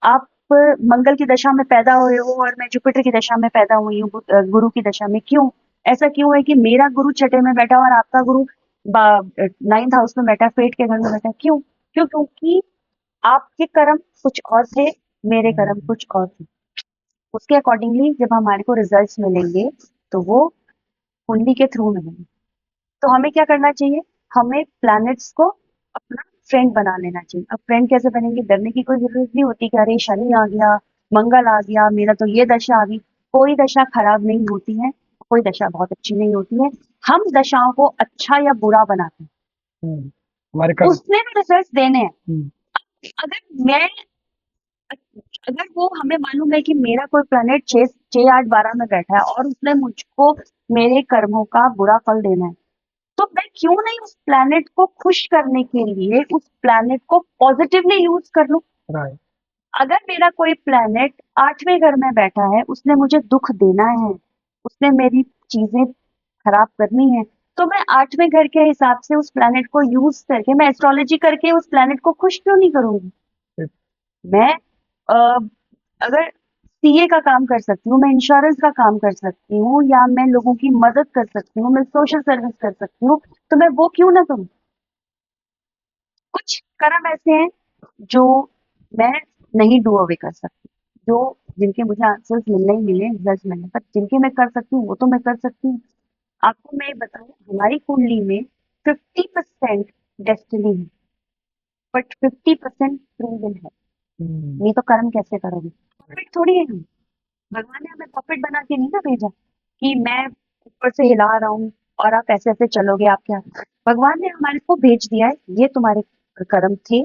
आप मंगल की दशा में पैदा हुए हो और मैं जुपिटर की दशा में पैदा हुई हूँ, गुरु की दशा में। क्यों ऐसा क्यों है कि मेरा गुरु छठे में बैठा और आपका गुरु 9th हाउस में बैठा, फेट के घर में बैठा? क्यों? क्योंकि आपके कर्म कुछ और थे, मेरे कर्म कुछ और थे। उसके अकॉर्डिंगली जब हमारे को रिजल्ट्स मिलेंगे तो वो कुंडली के थ्रू मिलेंगे। तो हमें क्या करना चाहिए? हमें प्लैनेट्स को अपना फ्रेंड बना लेना चाहिए। अब फ्रेंड कैसे बनेंगे? डरने की कोई जरूरत नहीं होती कि अरे शनि आ गया, मंगल आ गया, मेरा तो ये दशा आ गई। कोई दशा खराब नहीं होती है, कोई दशा बहुत अच्छी नहीं होती है। हम दशाओं को अच्छा या बुरा बनाते हैं, हमारे कर्म। उसने भी रिजल्ट देने हैं। हम्म, अगर मैं अगर वो हमें मालूम है कि मेरा कोई प्लैनेट 6, 8, 12 में बैठा है और उसने मुझको मेरे कर्मों का बुरा फल देना है, तो मैं क्यों नहीं उस प्लैनेट को खुश करने के लिए उस प्लैनेट को पॉजिटिवली यूज कर लूं? राइट। अगर मेरा कोई प्लैनेट 8वें घर में बैठा है, उसने मुझे दुख देना है, उसने मेरी चीजें खराब करनी है, तो मैं 8वें घर के हिसाब से उस प्लैनेट को यूज करके, मैं एस्ट्रोलॉजी करके उस प्लैनेट को खुश क्यों नहीं करूंगी? मैं अ, अगर सीए का काम कर सकती हूँ, मैं इंश्योरेंस का काम कर सकती हूँ, या मैं लोगों की मदद कर सकती हूँ, मैं सोशल सर्विस कर सकती हूँ, तो मैं वो क्यों ना करूँ? कुछ कर्म ऐसे हैं जो मैं नहीं डू अवे कर सकती, जो जिनके मुझे आंसर्स मिलने ही मिले, रिजल्ट मिलने, पर जिनके मैं कर सकती हूँ वो तो मैं कर सकती हूँ। आपको मैं बताऊं, हमारी कुंडली में 50% डेस्टिनी है, बट 50% फ्री विल है। नहीं तो कर्म कैसे करोगे? पपेट थोड़ी है हम। भगवान ने हमें पपेट बना के नहीं ना भेजा कि मैं ऊपर से हिला रहा हूँ और आप ऐसे ऐसे चलोगे, आप क्या? भगवान ने हमारे को भेज दिया है, ये तुम्हारे कर्म थे,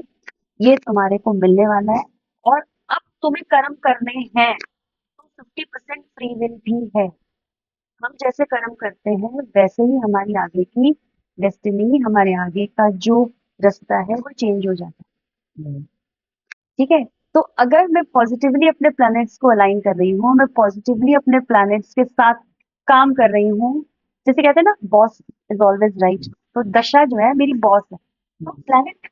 ये तुम्हारे को मिलने वाला है, और अब तुम्हें कर्म करने हैं, तो 50% फ्री विल भी है। हम जैसे कर्म करते हैं वैसे ही हमारी आगे की डेस्टिनी, हमारे आगे का जो रास्ता है वो चेंज हो जाता है। ठीक है? तो अगर मैं पॉजिटिवली अपने प्लैनेट्स को अलाइन कर रही हूँ, मैं पॉजिटिवली अपने प्लैनेट्स के साथ काम कर रही हूँ, जैसे कहते हैं ना, बॉस इज ऑलवेज राइट, तो दशा जो है मेरी बॉस है। तो प्लैनेट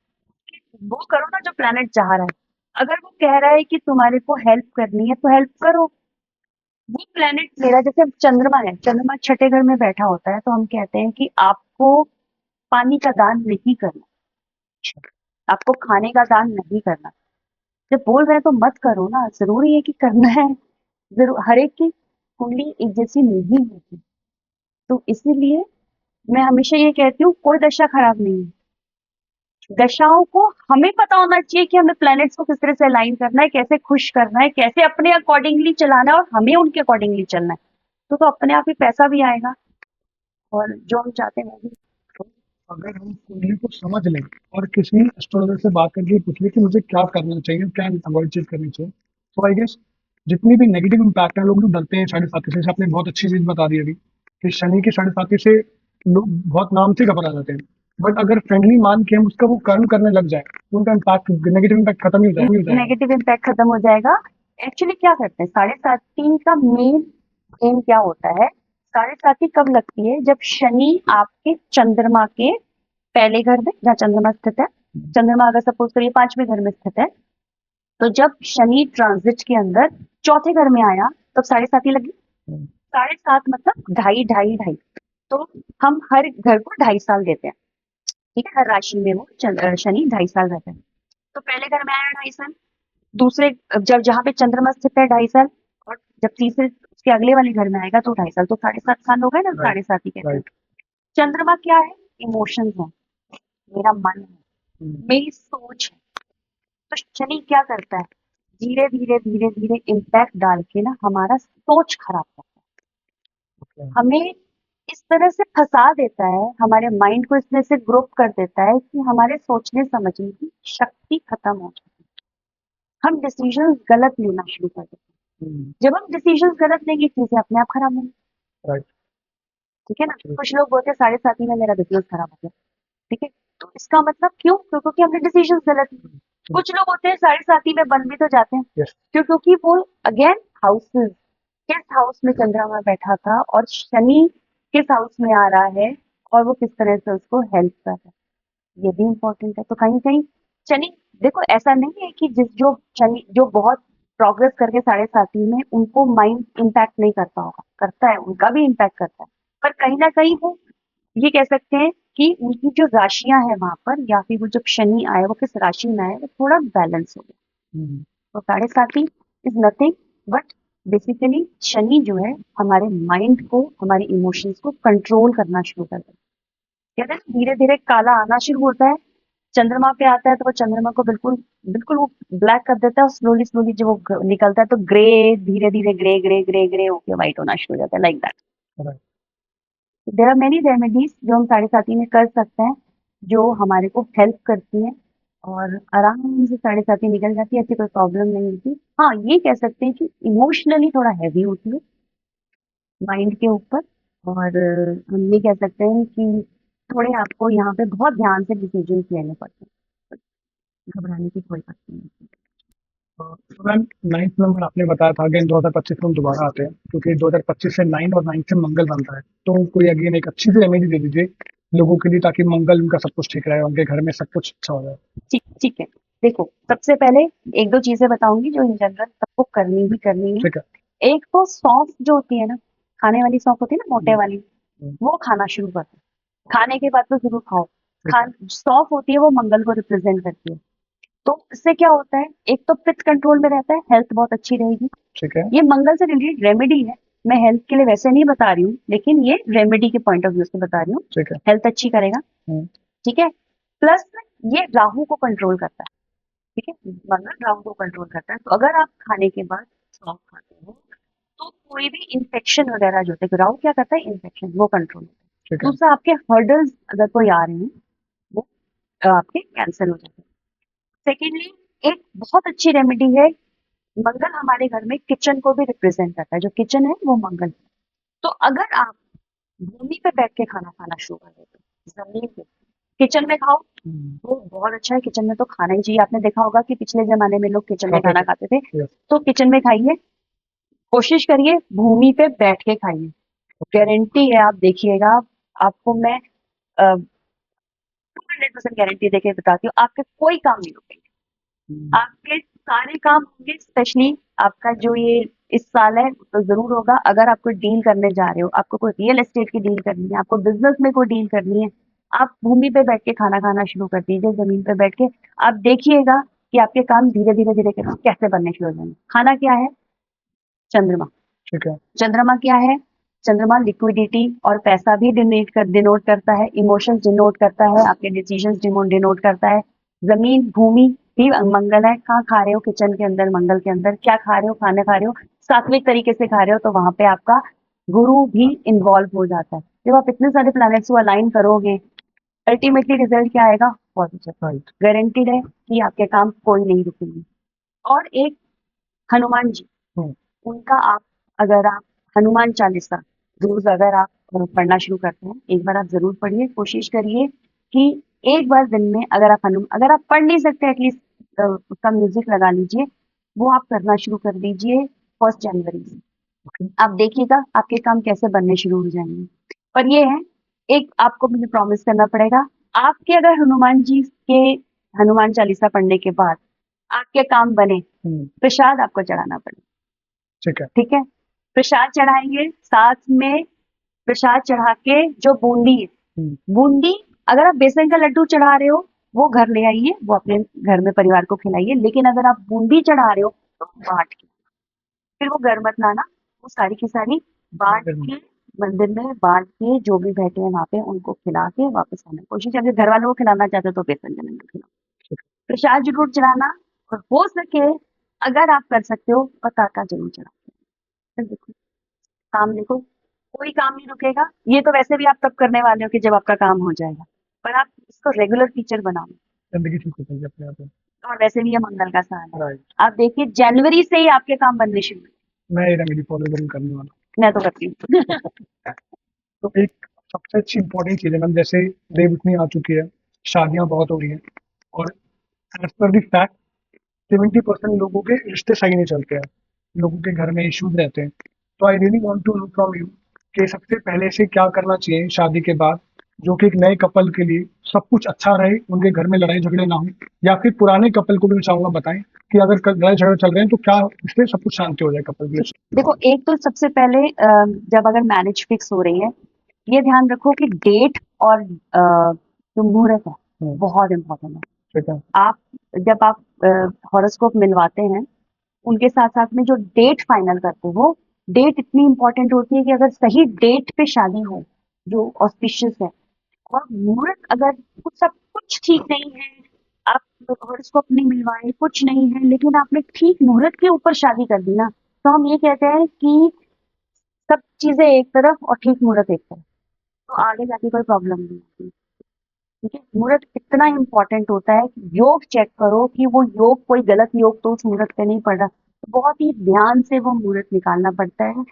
वो करो ना जो प्लैनेट चाह रहा है। अगर वो कह रहा है कि तुम्हारे को हेल्प करनी है तो हेल्प करो। वो प्लैनेट मेरा, जैसे चंद्रमा है, चंद्रमा छठे घर में बैठा होता है, तो हम कहते हैं कि आपको पानी का दान नहीं करना, आपको खाने का दान नहीं करना। जब बोल रहे हैं तो मत करो ना, जरूरी है कि करना है। जरूर, हर एक की कुंडली एक जैसी नहीं होती, तो इसीलिए मैं हमेशा ये कहती हूँ, कोई दशा खराब नहीं है। दशाओं को हमें पता होना चाहिए कि हमें प्लैनेट्स को किस तरह से अलाइन करना है, कैसे खुश करना है, कैसे अपने अकॉर्डिंगली चलाना है, और हमें उनके अकॉर्डिंगली चलना है। तो अपने आप ही पैसा भी आएगा और जो हम चाहते हैं वो भी। अगर हम कुंडली को समझ लें और किसी एस्ट्रोलॉजर से बात करके पूछ लें कि मुझे क्या करना चाहिए, क्या अवॉइड चीज करनी चाहिए, तो आई गेस जितनी भी नेगेटिव इम्पैक्ट है, लोग जो डरते हैं साढ़े साथी से, जैसे आपने बहुत अच्छी चीज बता दी अभी कि शनि के साढ़े साथी से लोग बहुत नाम से घबरा जाते हैं, बट अगर फ्रेंडली मान के हम उसका वो कर्म करने लग जाए तो उनका इम्पैक्ट, नेगेटिव इम्पैक्ट खत्म ही हो जाएगा। नेगेटिव इम्पैक्ट खत्म हो जाएगा। एक्चुअली क्या करते हैं, साढ़े साती का मेन एम क्या होता है? साढ़े साती कब लगती है? जब शनि आपके चंद्रमा के पहले घर में, जहाँ चंद्रमा स्थित है, चंद्रमा अगर सपोज करिए 5वें घर में स्थित है, तो जब शनि ट्रांजिट के अंदर चौथे घर में आया तब साढ़े साती लगी। 7.5 मतलब ढाई ढाई ढाई, तो हम हर घर को 2.5 साल देते हैं। ठीक है, हर राशि में वो शनि 2.5 साल रहते हैं। तो पहले घर में आया 2.5 साल, दूसरे जब जहाँ पे चंद्रमा स्थित है 2.5 साल, और जब तीसरे उसके अगले वाले घर में आएगा तो 2.5 साल, तो 7.5 साल हो गए ना, साढ़े सात ही कहते हैं। चंद्रमा क्या है? इमोशंस है, मेरा मन है, मेरी सोच है। तो शनि क्या करता है? धीरे धीरे धीरे धीरे इम्पैक्ट डाल के ना हमारा सोच खराब करता है, हमें इस तरह से फंसा देता है, हमारे माइंड को इसमें से ग्रुप कर देता है कि हमारे सोचने समझने की शक्ति खत्म हो जाती है, हम डिसीजन गलत लेना शुरू कर देते हैं। जब हम डिसीजन गलत लेंगे, चीजें अपने आप खराब होंगी। ठीक है ना? कुछ लोग बोलते हैं साढ़े साथी में मेरा बिजनेस खराब हो गया। ठीक है, तो इसका मतलब क्यों? क्योंकि हमने डिसीजन गलत लिए। कुछ लोग होते हैं साढ़े साथी में बन भी तो जाते हैं, क्योंकि वो अगेन हाउसेस, किस हाउस में चंद्रमा बैठा था और शनि किस हाउस में आ रहा है, और वो किस तरह से उसको हेल्प कर रहा है, ये भी इम्पोर्टेंट है। तो कहीं कहीं शनि, देखो ऐसा नहीं है कि जो शनि जो बहुत प्रोग्रेस करके 7.5 में उनको माइंड इम्पैक्ट नहीं करता होगा, करता है, उनका भी इम्पैक्ट करता है, पर कहीं ना कहीं वो ये कह सकते हैं कि उनकी जो राशियां है वहां पर, या फिर वो जब शनि आए वो किस राशि में आए, वो थोड़ा बैलेंस हो गया। हम्म, तो 7.5 is nothing but basically Shani जो है हमारे माइंड को, हमारे इमोशंस को कंट्रोल करना शुरू कर देता है। कहते हैं धीरे धीरे काला आना शुरू होता है, चंद्रमा पे आता है तो वो चंद्रमा को बिल्कुल बिल्कुल वो ब्लैक कर देता है, और स्लोली स्लोली जब वो निकलता है तो ग्रे, धीरे धीरे ग्रे ग्रे ग्रे ग्रे होके व्हाइट होना शुरू हो जाता है, like that. right. There are many remedies जो हम 7.5 में कर सकते हैं, जो हमारे को हेल्प करती हैं, और आराम से 7.5 निकल जाती है, ऐसी कोई प्रॉब्लम नहीं होती। हाँ, ये कह सकते हैं कि इमोशनली थोड़ा हैवी होती है माइंड के ऊपर, और हम ये कह सकते हैं कि थोड़े आपको यहाँ पे बहुत ध्यान से डिसीजन लेने पड़ते हैं, घबराने की कोई बात नहीं है। तो मैम, 9th नंबर आपने बताया था, अगेन 2025 में हम दोबारा आते हैं, क्योंकि 2025 से 9 और 9 से मंगल बनता है, तो कोई अगेन एक अच्छी सी रेमेडी दे दीजिए लोगों के लिए, ताकि मंगल उनका सब कुछ ठीक रहे, उनके घर में सब कुछ अच्छा हो जाए। ठीक ठीक है, देखो सबसे पहले एक दो चीजें बताऊंगी जो इन जनरल सबको करनी ही करनी है। ठीक है। एक तो सौंफ जो होती है ना, खाने वाली सौंफ होती है ना, मोटे हम्म, वाली, हम्म, वो खाना शुरू कर दो। खाने के बाद तो जरूर खाओ। ठीक है। खान सौंफ होती है वो मंगल को रिप्रेजेंट करती है, तो इससे क्या होता है, एक तो पित्त कंट्रोल में रहता है, हेल्थ बहुत अच्छी रहेगी। ठीक है। ये मंगल से रिलेटेड रेमेडी है, मैं हेल्थ के लिए वैसे नहीं बता रही हूँ, लेकिन ये रेमेडी के पॉइंट ऑफ व्यू से बता रही हूँ। ठीक है। हेल्थ अच्छी करेगा, हम्म, ठीक है। प्लस ये राहु को कंट्रोल करता है, ठीक है, मंगल राहु को कंट्रोल करता है, तो अगर आप खाने के बाद सौंफ खाते हो तो कोई भी इंफेक्शन वगैरह जो होते हैं, राहु क्या करता है, इंफेक्शन वो कंट्रोल होता ठीक है। है। दूसरा, आपके हर्डल्स अगर कोई आ रहे हैं वो आपके कैंसिल हो जाते हैं। सेकेंडली, एक बहुत अच्छी रेमेडी है, मंगल हमारे घर में किचन को भी रिप्रेजेंट करता है, जो किचन है वो मंगल है। तो अगर आप भूमि पे बैठ के खाना खाना शुरू कर देते हो, जमीन पे, किचन में खाओ, हम्म, वो बहुत अच्छा है, किचन में तो खाना ही चाहिए। आपने देखा होगा कि पिछले जमाने में लोग किचन में खाते खाना थे। खाते थे, यस। तो किचन में खाइए, कोशिश करिए भूमि पे बैठ के खाइए, ओके। गारंटी है, आप देखिएगा, आपको मैं 200% गारंटी देके बताती हूँ, आपके कोई काम नहीं रुकेंगे, आपके सारे काम होंगे। स्पेशली आपका जो ये इस साल है तो जरूर होगा, अगर आप कोई डील करने जा रहे हो, आपको कोई रियल एस्टेट की डील करनी है, आपको बिजनेस में कोई डील करनी है, आप भूमि पे बैठ के खाना खाना शुरू कर दीजिए, जमीन पे बैठ के। आप देखिएगा कि आपके काम धीरे धीरे धीरे कैसे बनने शुरू हो जाएंगे। खाना क्या है, चंद्रमा। ठीक है। चंद्रमा क्या है, चंद्रमा लिक्विडिटी और पैसा भी डिनोट करता है, इमोशंस डिनोट करता है, आपके डिसीजंस डिनोट करता है। जमीन भूमि भी मंगल है, कहाँ खा रहे हो, किचन के अंदर, मंगल के अंदर क्या खा रहे हो, खाना खा रहे हो, सात्विक तरीके से खा रहे हो, तो वहां पे आपका गुरु भी इन्वॉल्व हो जाता है। जब आप इतने सारे प्लैनेट्स को अलाइन करोगे, अल्टीमेटली रिजल्ट क्या आएगा, पॉजिटिव। राइट। गारंटीड है कि आपके काम कोई नहीं रुकेंगे। और एक हनुमान जी, हम्म, उनका आप, अगर आप हनुमान चालीसा रोज अगर आप पढ़ना शुरू करते हैं, एक बार आप जरूर पढ़िए, कोशिश करिए कि एक बार दिन में, अगर आप अगर आप पढ़ नहीं सकते एटलीस्ट उसका म्यूजिक लगा लीजिए, वो आप करना शुरू कर दीजिए 1 जनवरी से। ओके। आप देखिएगा आपके काम कैसे बनने शुरू हो जाएंगे। पर ये है, एक आपको मुझे प्रॉमिस करना पड़ेगा, आपके अगर हनुमान जी के हनुमान चालीसा पढ़ने के बाद आपके काम बने, हम्म, प्रसाद आपको चढ़ाना पड़ेगा, ठीक है। ठीक है। प्रसाद चढ़ाएंगे, साथ में प्रसाद चढ़ा के जो बूंदी है, हम्म, बूंदी, अगर आप बेसन का लड्डू चढ़ा रहे हो वो घर ले आइए, वो अपने घर में परिवार को खिलाइए, लेकिन अगर आप बूंदी चढ़ा रहे हो तो बांट के, फिर वो घर मत लाना, वो सारी की सारी बांट मंदिर में। के, मंदिर में बांट के, जो भी बैठे हैं वहां पे उनको खिला के वापस आना। कोशिश अगर घर वालों को खिलाना चाहते हो तो बेसन का लड्डू खिलाओ, ठीक प्रसाद जरूर चढ़ाना, और हो सके अगर आप कर सकते हो पताका जरूर चढ़ाओ। फिर देखो, काम देखो, कोई काम नहीं रुकेगा। ये तो वैसे भी आप तब करने वाले हो कि जब आपका काम हो जाएगा, पर आप इसको रेगुलर फीचर बनाओ। है, जिंदगी ठीक हो जाएगी अपने आप। और वैसे भी ये मंगल का साल है, राइट। आप देखिए जनवरी से ही आपके काम बनने शुरू होंगे। मैं ये रेमेडी फॉलो जरूर करने वाला मैं तो करती हूँ। हूँ। तो एक सबसे अच्छी इंपॉर्टेंट चीज़ है मैम, जैसे देवउठनी आ चुकी है, शादियां बहुत हो रही हैं, और एज पर द फैक्ट 70% लोगों के रिश्ते सही नहीं चलते हैं, लोगों के घर में इश्यूज रहते हैं। तो I really want to know from you कि सबसे पहले से क्या करना चाहिए शादी के बाद, जो कि एक नए कपल के लिए सब कुछ अच्छा रहे, उनके घर में लड़ाई झगड़े ना हो, या फिर पुराने कपल को भी मैं चाहूंगा बताएं कि अगर लड़ाई झगड़े चल रहे हैं तो क्या इससे सब कुछ शांति हो जाए कपल के लिए। देखो, एक तो सबसे पहले जब अगर मैरिज फिक्स हो रही है, ये ध्यान रखो कि डेट और जो मुहूर्त है बहुत इम्पोर्टेंट है। ठीक है। आप जब आप हॉरोस्कोप मिलवाते हैं, उनके साथ साथ में जो डेट फाइनल करते हो, डेट इतनी इम्पोर्टेंट होती है कि अगर सही डेट पे शादी हो जो ऑस्पिशियस है, और मुहूर्त अगर कुछ सब कुछ ठीक नहीं है, आप हॉरोस्कोप नहीं मिलवाए, कुछ नहीं है, लेकिन आपने ठीक मुहूर्त के ऊपर शादी कर दी ना, तो हम ये कहते हैं कि सब चीजें एक तरफ और ठीक मुहूर्त एक तरफ, तो आगे जाके कोई प्रॉब्लम नहीं होती। ठीक है, मुहूर्त इतना इम्पोर्टेंट होता है कि योग चेक करो कि वो योग कोई गलत योग तो उस मुहूर्त पे नहीं पड़ रहा, तो बहुत ही ध्यान से वो मुहूर्त निकालना पड़ता है।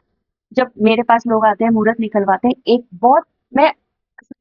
जब मेरे पास लोग आते हैं मुहूर्त निकलवाते हैं, एक बहुत मैं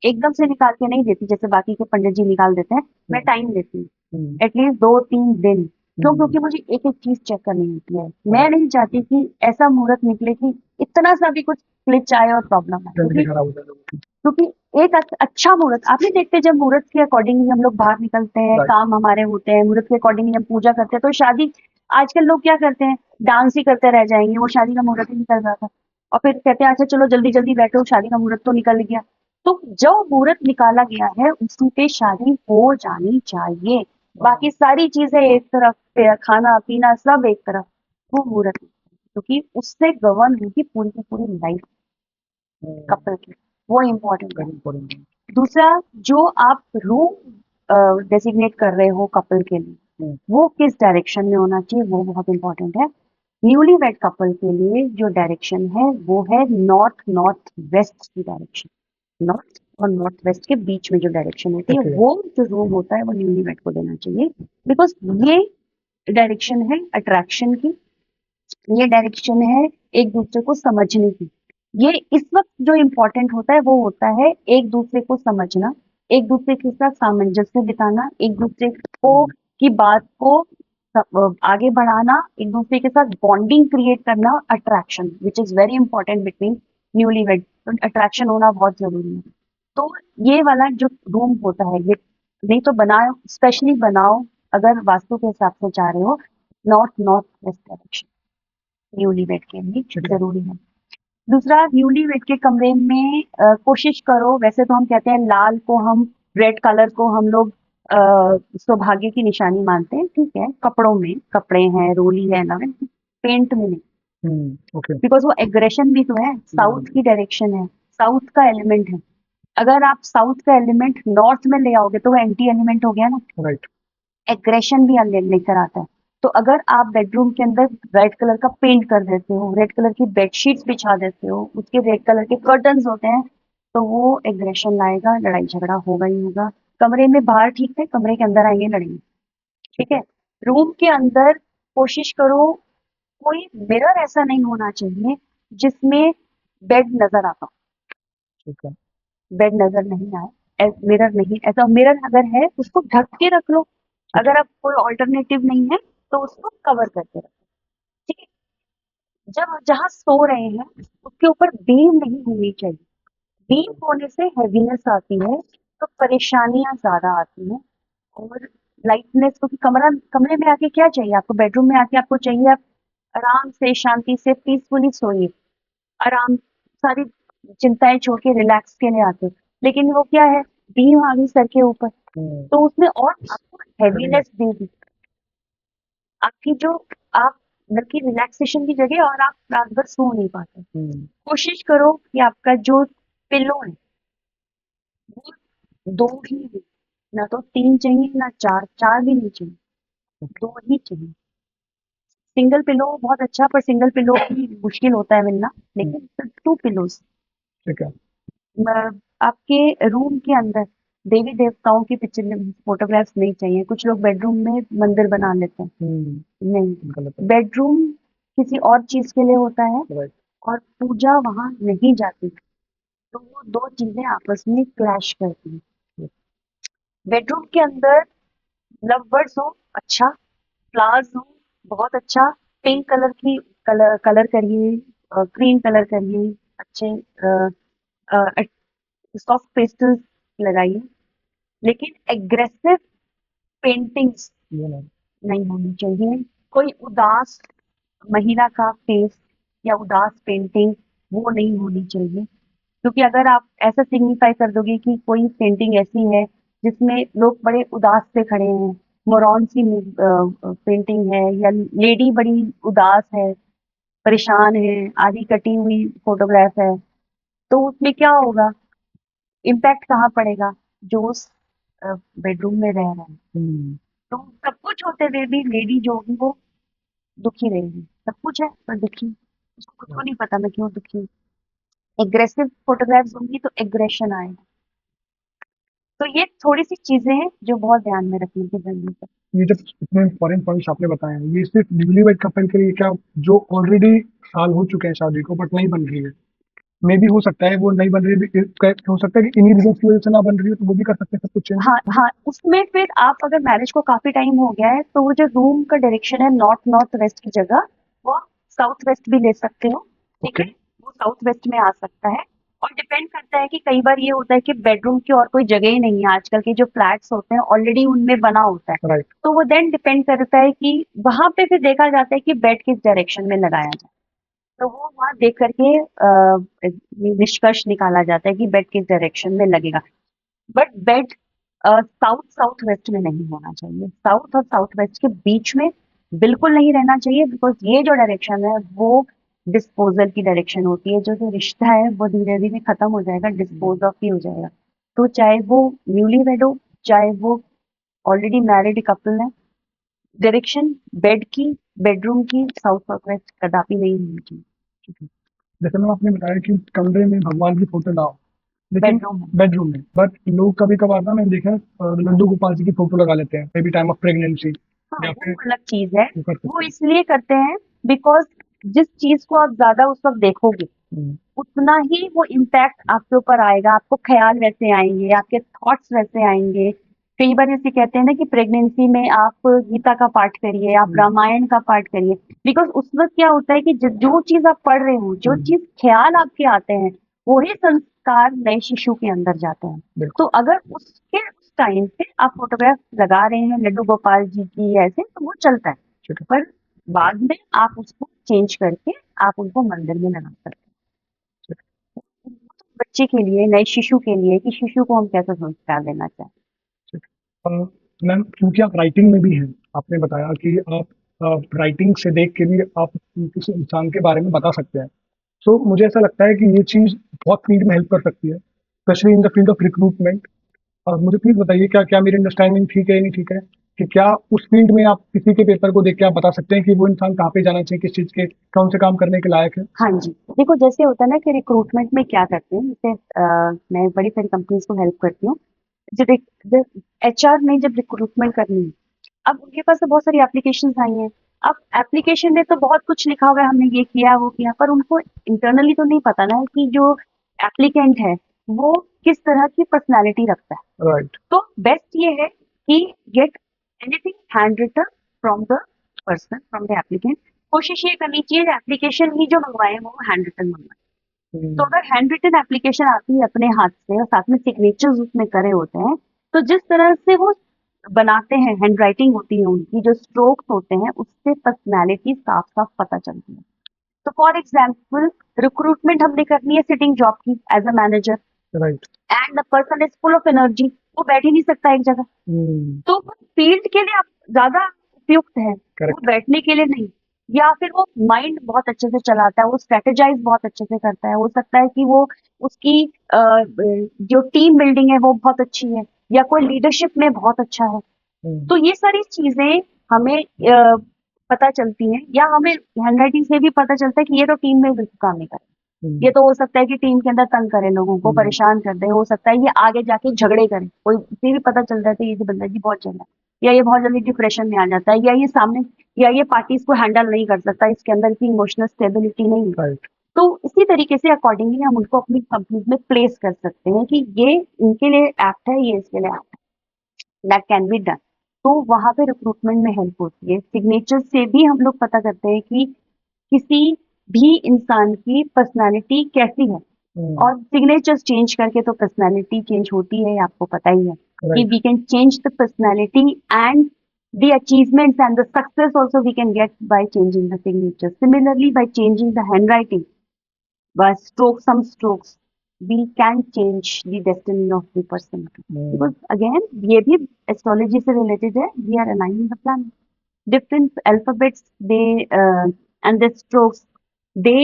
एकदम से निकाल के नहीं देती जैसे बाकी के पंडित जी निकाल देते हैं, मैं टाइम लेती हूँ एटलीस्ट 2-3 दिन। क्यों? क्योंकि मुझे एक एक चीज चेक करनी होती है, मैं नहीं चाहती कि ऐसा मुहूर्त निकले कि इतना सा भी कुछ ग्लिच आए और प्रॉब्लम आए, जल्दी क्योंकि खराब हो जाएगा। क्योंकि एक अच्छा मुहूर्त आप नहीं देखते, जब मुहूर्त के अकॉर्डिंग ही हम लोग बाहर निकलते हैं, राइट। काम हमारे होते हैं, मुहूर्त के अकॉर्डिंग ही हम पूजा करते हैं, तो शादी आजकल लोग क्या करते हैं, डांस ही करते रह जाएंगे, वो शादी का मुहूर्त ही निकल रहा था, और फिर कहते हैं अच्छा चलो जल्दी जल्दी बैठो, शादी का मुहूर्त तो निकल गया। तो जो मुहूर्त निकाला गया है उसी पे शादी हो जानी चाहिए, बाकी सारी चीजें एक तरफ, खाना पीना सब एक तरफ, वो मुहूर्त नहीं। क्योंकि उससे गवर्न होगी पूरी की पूरी लाइफ कपल की, वो इम्पोर्टेंट है। इम्पोर्टेंट है। दूसरा, जो आप रूम डेसिग्नेट कर रहे हो कपल के लिए, वो किस डायरेक्शन में होना चाहिए, वो बहुत इंपॉर्टेंट है। न्यूली वेड कपल के लिए जो डायरेक्शन है वो है नॉर्थ नॉर्थ वेस्ट की डायरेक्शन, नॉर्थ और नॉर्थ वेस्ट के बीच में जो डायरेक्शन होती है, Okay. वो जो रूम होता है वो न्यूली वेड को देना चाहिए, बिकॉज ये डायरेक्शन है अट्रैक्शन की, ये डायरेक्शन है एक दूसरे को समझने की। ये इस वक्त जो इम्पोर्टेंट होता है वो होता है एक दूसरे को समझना, एक दूसरे के साथ सामंजस्य बिताना, एक दूसरे को की बात को आगे बढ़ाना, एक दूसरे के साथ बॉन्डिंग क्रिएट करना, attraction which is very important between newly wed, तो अट्रैक्शन होना बहुत जरूरी है। तो ये वाला जो रूम होता है, ये नहीं तो बनाओ, स्पेशली बनाओ अगर वास्तु के हिसाब से चाह रहे हो, north north west direction newlywed के लिए जरूरी है। दूसरा, न्यूलीवेड के कमरे में कोशिश करो, वैसे तो हम कहते हैं लाल को हम, रेड कलर को हम लोग सौभाग्य की निशानी मानते हैं, ठीक है, कपड़ों में, कपड़े हैं, रोली है ना, पेंट में नहीं, ओके। बिकॉज वो एग्रेशन भी तो है, साउथ की डायरेक्शन है, साउथ का एलिमेंट है। अगर आप साउथ का एलिमेंट नॉर्थ में ले आओगे तो वो एंटी एलिमेंट हो गया ना, राइट। एग्रेशन भी लेकर आता है। तो अगर आप बेडरूम के अंदर रेड कलर का पेंट कर देते हो, रेड कलर की बेडशीट्स बिछा देते हो, उसके रेड कलर के कर्टन्स होते हैं, तो वो एग्रेशन लाएगा, लड़ाई झगड़ा होगा ही होगा। कमरे में बाहर ठीक है, कमरे के अंदर आएंगे लड़ेंगे, ठीक है। रूम के अंदर कोशिश करो कोई मिरर ऐसा नहीं होना चाहिए जिसमें बेड नजर आता हो, ठीक है। बेड नजर नहीं आए, मिरर नहीं, ऐसा मिरर अगर है उसको ढक के रख लो, अगर अब कोई ऑल्टरनेटिव नहीं है तो उसको कवर करके रखो, ठीक है। जब जहाँ सो रहे हैं उसके ऊपर बीम नहीं होनी चाहिए, बीम होने से हैवीनेस आती है, तो परेशानियां ज्यादा आती हैं, और लाइटनेस, क्योंकि कमरे में आके क्या चाहिए आपको, बेडरूम में आके आपको चाहिए आप आराम से, शांति से, पीसफुली सोइए, आराम, सारी चिंताएं छोड़ के रिलैक्स के लिए आते हो, लेकिन वो क्या है, बीम आ गई सर के ऊपर, तो उसमें और आपको हैवीनेस देगी, आपकी जो, आप बल्कि रिलैक्सेशन की जगह और आप रात भर सो नहीं पाते। कोशिश करो कि आपका जो पिल्लो है वो दो ही हो, ना तो तीन चाहिए ना चार, चार भी नहीं चाहिए, दो ही चाहिए। सिंगल पिलो बहुत अच्छा, पर सिंगल पिलो भी मुश्किल होता है मिलना, लेकिन 2 पिलोज। ठीक है। आपके रूम के अंदर देवी देवताओं की पिक्चर, फोटोग्राफ्स नहीं चाहिए, कुछ लोग बेडरूम में मंदिर बना लेते हैं, नहीं, गलत है। बेडरूम किसी और चीज के लिए होता है, राइट। और पूजा वहां नहीं जाती, तो वो दो चीजें आपस में क्लैश करती हैं। बेडरूम के अंदर लव बर्ड्स हो अच्छा, फ्लावर्स हो बहुत अच्छा, पिंक कलर की कलर कलर करिए, ग्रीन कलर करिए, अच्छे सॉफ्ट पेस्टल्स लगाइए, लेकिन एग्रेसिव पेंटिंग्स ये नहीं। नहीं होनी चाहिए। कोई उदास महिला का फेस या उदास पेंटिंग वो नहीं होनी चाहिए, क्योंकि अगर आप ऐसा सिग्निफाई कर दोगे कि कोई पेंटिंग ऐसी है जिसमें लोग बड़े उदास से खड़े हैं, मोरॉन सी पेंटिंग है या लेडी बड़ी उदास है, परेशान है, आधी कटी हुई फोटोग्राफ है, तो उसमें क्या होगा? इम्पैक्ट कहाँ पड़ेगा? जो उस बेडरूम में रह रहा है, तो सब कुछ होते हुए भी लेडी जो होगी वो दुखी रहेगी। सब कुछ है पर दुखी, उसको खुद को नहीं पता मैं क्यों दुखी हूँ। एग्रेसिव फोटोग्राफ्स होंगी तो एग्रेशन आएगा। तो ये थोड़ी सी चीजें हैं जो बहुत ध्यान में रखने की जरूरत है। ये जब इतने इम्पोर्टेंट पॉइंट्स आपने बताए हैं, ये सिर्फ न्यूली वेड कपल के लिए क्या, जो ऑलरेडी साल हो चुके हैं शादी को बट नहीं बन रही है? मे भी हो सकता है वो नहीं बन रही हो सकता है कि इन्हीं रीजन की वजह से ना बन रही हो, तो वो भी कर सकते हैं सब कुछ चेंज। हाँ हाँ, उसमें फिर आप अगर मैरिज को काफी टाइम हो गया है तो वो जो रूम का डायरेक्शन है नॉर्थ नॉर्थ वेस्ट की जगह वो साउथ वेस्ट भी ले सकते हो। ठीक है, ओके। वो साउथ वेस्ट में आ सकता है। और डिपेंड करता है कि कई बार ये होता है कि बेडरूम की और कोई जगह ही नहीं है, आजकल के जो फ्लैट्स होते हैं ऑलरेडी उनमें बना होता है, राइट। तो वो देन डिपेंड करता है कि वहां पे फिर देखा जाता है कि बेड किस डायरेक्शन में लगाया जाए। तो वो वहां देख करके निष्कर्ष निकाला जाता है कि बेड किस डायरेक्शन में लगेगा। But bed south south west में नहीं होना चाहिए, साउथ और साउथ वेस्ट के बीच में बिल्कुल नहीं रहना चाहिए, बिकॉज ये जो डायरेक्शन है वो डिस्पोजल की डायरेक्शन होती है। जो जो रिश्ता है वो धीरे धीरे खत्म हो जाएगा, डिस्पोज ऑफ ही हो जाएगा। तो चाहे वो न्यूली वेड हो, चाहे वो ऑलरेडी मैरिड कपल है, डायरेक्शन बेड की, बेडरूम की साउथ साउथ वेस्ट कदापि नहीं होनी चाहिए। जैसे मैम आपने बताया कि कमरे में भगवान की फोटो ना हो, लेकिन बेडरूम में बेडरूम में, बट लोग कभी कभार ना मैंने देखा है, लड्डू गोपाल जी की फोटो लगा लेते हैं may be time of pregnancy, हाँ, या वो फिर अलग चीज है। वो कर वो सकते हैं। इसलिए करते हैं बिकॉज जिस चीज को आप ज्यादा उस वक्त देखोगे हम्म, उतना ही वो इम्पैक्ट आपके ऊपर आएगा, आपको ख्याल वैसे आएंगे, आपके थॉट्स वैसे आएंगे। कई बार ऐसे कहते हैं ना कि प्रेगनेंसी में आप गीता का पाठ करिए, आप रामायण का पाठ करिए, बिकॉज उस वक्त क्या होता है कि जो चीज आप पढ़ रहे हो, जो चीज ख्याल आपके आते हैं, वही संस्कार नए शिशु के अंदर जाते हैं। बिल्कुल। तो अगर उसके उस टाइम पे आप फोटोग्राफ लगा रहे हैं लड्डू गोपाल जी की ऐसे, तो वो चलता है। ठीक है। पर बाद में आप उसको चेंज करके आप उनको मंदिर में लगा सकते ठीक हैं। बच्चे के लिए, नए शिशु के लिए कि शिशु को हम कैसा संस्कार देना चाहें। है, ठीक है। मैम क्योंकि आप राइटिंग में भी हैं, आपने बताया कि आप राइटिंग से देख के भी आप किसी इंसान के बारे में बता सकते हैं। सो मुझे ऐसा लगता है कि ये चीज़ बहुत फील्ड में हेल्प कर सकती है, specially in the field of recruitment. और मुझे प्लीज़ बताइए, क्या क्या मेरी अंडरस्टैंडिंग ठीक है या नहीं ठीक है, कि क्या उस फील्ड में आप किसी के पेपर को देख के आप बता सकते हैं कि वो इंसान कहाँ पे जाना चाहिए, किस चीज़ के कौन से काम करने के लायक है? हाँ जी, देखो जैसे होता है ना कि रिक्रूटमेंट में क्या करते हैं, जैसे मैं बड़ी सारी कंपनीज को हेल्प करती हूँ। जब एचआर ने जब रिक्रूटमेंट करनी है, अब उनके पास तो बहुत सारी एप्लीकेशंस आई हैं। अब एप्लीकेशन में तो बहुत कुछ लिखा हुआ है, हमने ये किया वो किया, पर उनको इंटरनली तो नहीं पता ना कि जो एप्लीकेंट है वो किस तरह की पर्सनैलिटी रखता है। राइट। तो बेस्ट ये है कि get anything hand written from the person, from the applicant. कोशिश ये करनी चाहिए एप्लीकेशन ही जो मंगवाए वो हैंड रिटन मंगवाए। तो अगर हैंड रिटन एप्लीकेशन आती है अपने हाथ से और साथ में सिग्नेचर्स उसमें करे होते हैं, तो जिस तरह से वो बनाते हैं, हैंड राइटिंग होती है उनकी, जो स्ट्रोक्स होते हैं, उससे पर्सनैलिटी साफ साफ पता चलती है। तो फॉर एग्जाम्पल रिक्रूटमेंट हमने करनी है सिटिंग जॉब की as a manager, right. And the person is full of energy, वो बैठ ही नहीं सकता एक जगह। तो वो फील्ड के लिए आप ज्यादा उपयुक्त है, वो करेक्ट। बैठने के लिए नहीं। या फिर वो माइंड बहुत अच्छे से चलाता है, वो स्ट्रेटेजाइज बहुत अच्छे से करता है, हो सकता है कि वो उसकी जो टीम बिल्डिंग है वो बहुत अच्छी है, या कोई लीडरशिप में बहुत अच्छा है। तो ये सारी चीजें हमें पता चलती हैं, या हमें हैंडराइटिंग से भी पता चलता है कि ये तो टीम में बिल्कुल काम नहीं कर रहा। ये तो हो सकता है कि टीम के अंदर तंग करे, लोगों को परेशान कर दे, हो सकता है ये आगे जाके झगड़े करे, कोई इसे भी पता चल जाता है ये जो बंदा जी बहुत झगड़ा है, या ये बहुत जल्दी डिप्रेशन में आ जाता है, या ये सामने, या ये पार्टीज को हैंडल नहीं कर सकता, इसके अंदर की इमोशनल स्टेबिलिटी नहीं है। राइट। तो इसी तरीके से अकॉर्डिंगली हम उनको अपनी कंपनी में प्लेस कर सकते हैं कि ये इनके लिए एप्ट है, ये इसके लिए एप्ट है, दैट कैन बी डन। तो वहां पे रिक्रूटमेंट में हेल्प होती है। सिग्नेचर से भी हम लोग पता करते हैं कि किसी भी इंसान की पर्सनालिटी कैसी है। और सिग्नेचर्स चेंज करके तो पर्सनालिटी चेंज होती है, आपको पता ही है कि right. We can change the personality and the achievements and the success also we can get by changing the signature. Similarly, by changing the handwriting, by some strokes, we can change the destiny of the person. Because again, ये भी astrology से related है. We are aligning the planet. Different alphabets, they and the strokes, they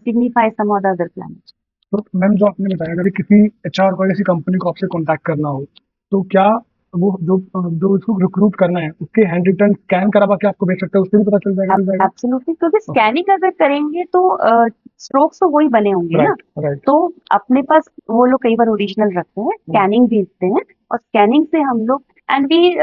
signify some of the other planets. तो ma'am जो आपने बताया, अगर किसी एचआर को किसी कंपनी को आपसे कांटेक्ट करना हो, तो क्या वो जो जो उसको रिक्रूट करना है उसके हैंड रिटन स्कैन करा के आपको भेज सकते हैं, उससे भी पता चल जाएगा? एब्सोल्युटली, क्योंकि स्कैनिंग अगर करेंगे तो स्ट्रोक्स तो वही बने होंगे ना। Right, right. तो अपने पास वो लोग कई बार ओरिजिनल रखते हैं, स्कैनिंग भेजते हैं और स्कैनिंग से हम लोग एंड भी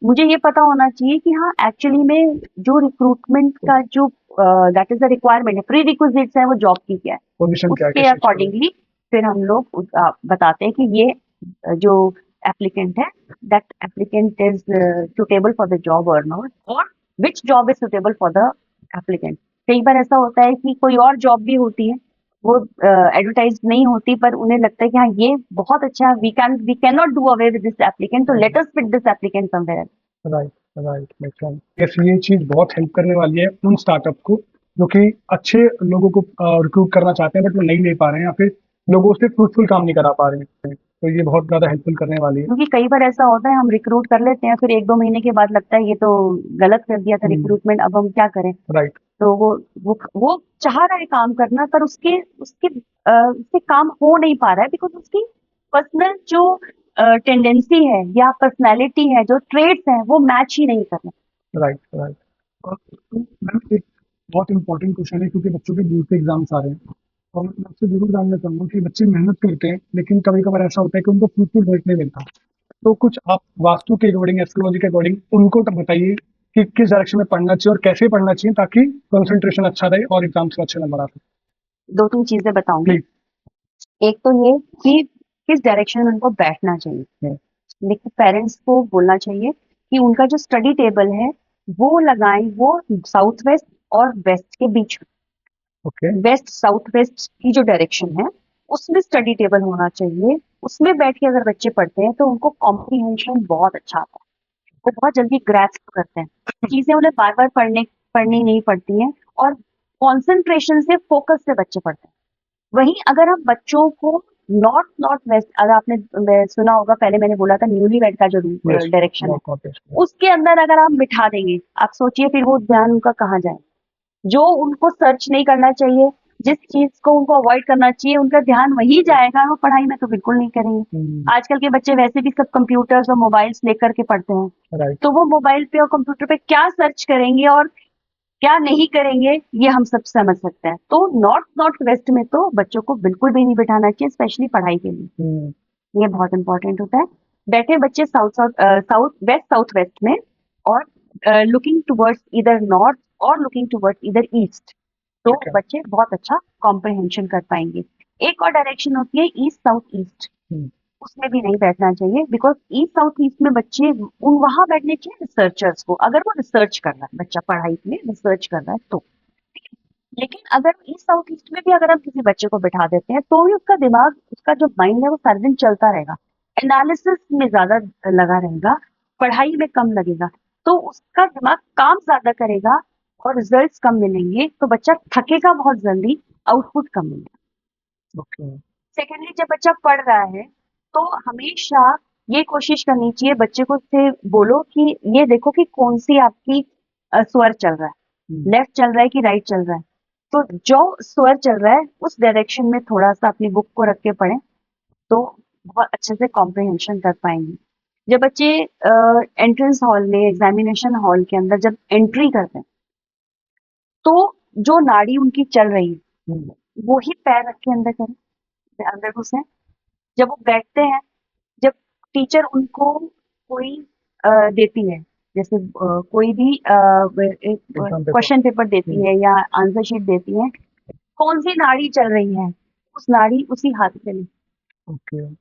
मुझे ये पता होना चाहिए कि हाँ एक्चुअली में जो रिक्रूटमेंट का जो दैट इज द रिक्वायरमेंट है, प्री रिक्विजिट्स है, वो जॉब की क्या है, पोजीशन क्या उसके है? अकॉर्डिंगली फिर हम लोग बताते हैं कि ये जो एप्लीकेंट है, that applicant is suitable for the job और नॉट, और which job is suitable for the applicant. कई बार ऐसा होता है कि कोई और जॉब भी होती है, वो एडवर्टाइज नहीं होती, पर उन्हें लगता है कि हाँ ये बहुत अच्छा, we can not do away with this applicant, तो let us fit this applicant somewhere else. Right, right. Yes, ये चीज बहुत हेल्प करने वाली है उन स्टार्टअप को जो कि अच्छे लोगों को रिक्रूट करना चाहते हैं, बट वो नहीं ले पा रहे हैं या फिर लोगों से फ्रूटफुल काम नहीं करा पा रहे हैं। तो ये बहुत ज्यादा हेल्पफुल करने वाली है। क्योंकि कई बार ऐसा होता है, हम रिक्रूट कर लेते हैं, फिर 1-2 महीने के बाद लगता है ये तो गलत कर दिया था रिक्रूटमेंट, अब हम क्या करें। राइट। तो वो चाह रहा है काम करना, पर उसके उसके उससे काम हो नहीं पा रहा है, बिकॉज उसकी पर्सनल जो टेंडेंसी है या पर्सनैलिटी है, जो ट्रेड्स हैं, वो मैच ही नहीं कर रहे। Right, right. और मैम एक बहुत इंपॉर्टेंट क्वेश्चन है, क्योंकि बच्चों के बोर्ड के एग्जाम्स आ रहे हैं, और मैं आपसे जरूर जानना चाहूंगा कि बच्चे मेहनत करते हैं लेकिन कभी कभार ऐसा होता है कि उनको फ्रूटफुल रिजल्ट नहीं मिलता। तो कुछ आप वास्तु के अकॉर्डिंग, एस्ट्रोलॉजी के अकॉर्डिंग उनको तो बताइए कि किस डायरेक्शन में पढ़ना चाहिए और कैसे पढ़ना चाहिए ताकि कंसंट्रेशन अच्छा रहे और एग्जाम्स में अच्छे नंबर आ सके। 2-3 चीजें बताऊंगी। प्लीज। एक तो ये कि किस डायरेक्शन में उनको बैठना चाहिए। देखिए, पेरेंट्स को बोलना चाहिए कि उनका जो स्टडी टेबल है वो लगाएं, वो साउथ वेस्ट और वेस्ट के बीच में, ओके। वेस्ट साउथ वेस्ट की जो डायरेक्शन है उसमें स्टडी टेबल होना चाहिए। उसमें बैठ के अगर बच्चे पढ़ते हैं तो उनको कॉम्प्रीहेंशन बहुत अच्छा आता है, वो बहुत जल्दी ग्रैस्प करते हैं चीजें, उन्हें बार बार पढ़नी नहीं पड़ती हैं, और कॉन्सेंट्रेशन से, फोकस से बच्चे पढ़ते हैं। वहीं अगर हम बच्चों को नॉर्थ नॉर्थ वेस्ट, अगर आपने सुना होगा, पहले मैंने बोला था न्यूली वेड का जो डायरेक्शन है, उसके अंदर अगर आप बिठा देंगे, आप सोचिए फिर वो ध्यान उनका कहाँ जाए। जो उनको सर्च नहीं करना चाहिए, जिस चीज को उनको अवॉइड करना चाहिए, उनका ध्यान वही जाएगा, वो पढ़ाई में तो बिल्कुल नहीं करेंगे। आजकल के बच्चे वैसे भी सब कंप्यूटर्स और मोबाइल्स लेकर के पढ़ते हैं, तो वो मोबाइल पे और कंप्यूटर पे क्या सर्च करेंगे और क्या नहीं करेंगे, ये हम सब समझ सकते हैं। तो नॉर्थ नॉर्थ वेस्ट में तो बच्चों को बिल्कुल भी नहीं बिठाना चाहिए, स्पेशली पढ़ाई के लिए। ये बहुत इंपॉर्टेंट होता है। बैठे बच्चे साउथ वेस्ट में, और लुकिंग टुवर्ड्स इधर नॉर्थ और लुकिंग टुवर्ड्स इधर ईस्ट, तो बच्चे बहुत अच्छा कॉम्प्रिहेंशन कर पाएंगे। एक और डायरेक्शन होती है ईस्ट साउथ ईस्ट, उसमें भी नहीं बैठना चाहिए, बिकॉज ईस्ट साउथ ईस्ट में बच्चे वहां बैठने चाहिए रिसर्चर्स को, अगर वो रिसर्च कर रहा है, बच्चा पढ़ाई में रिसर्च कर रहा है तो। लेकिन अगर ईस्ट साउथ ईस्ट में भी अगर हम किसी बच्चे को बिठा देते हैं, तो भी उसका दिमाग, उसका जो माइंड है, वो सारा दिन चलता रहेगा, एनालिसिस में ज्यादा लगा रहेगा, पढ़ाई में कम लगेगा, तो उसका दिमाग काम ज्यादा करेगा और रिजल्ट्स कम मिलेंगे, तो बच्चा थकेगा बहुत जल्दी, आउटपुट कम मिलेगा। सेकेंडली, जब बच्चा पढ़ रहा है तो हमेशा ये कोशिश करनी चाहिए, बच्चे को से बोलो कि ये देखो कि कौन सी आपकी स्वर चल रहा है, लेफ्ट चल रहा है कि राइट चल रहा है। तो जो स्वर चल रहा है उस डायरेक्शन में थोड़ा सा अपनी बुक को रख के पढ़ें, तो बहुत अच्छे से कॉम्प्रिहेंशन कर पाएंगे। जब बच्चे एंट्रेंस हॉल में, एग्जामिनेशन हॉल के अंदर जब एंट्री करते हैं, तो जो नाड़ी उनकी चल रही है वो ही पैर रख के अंदर करें, अंदर घुसे। जब वो बैठते हैं, जब टीचर उनको कोई देती है, जैसे कोई भी क्वेश्चन पेपर देती है या आंसर शीट देती है, कौन सी नाड़ी चल रही है, उस नाड़ी उसी हाथ से लें,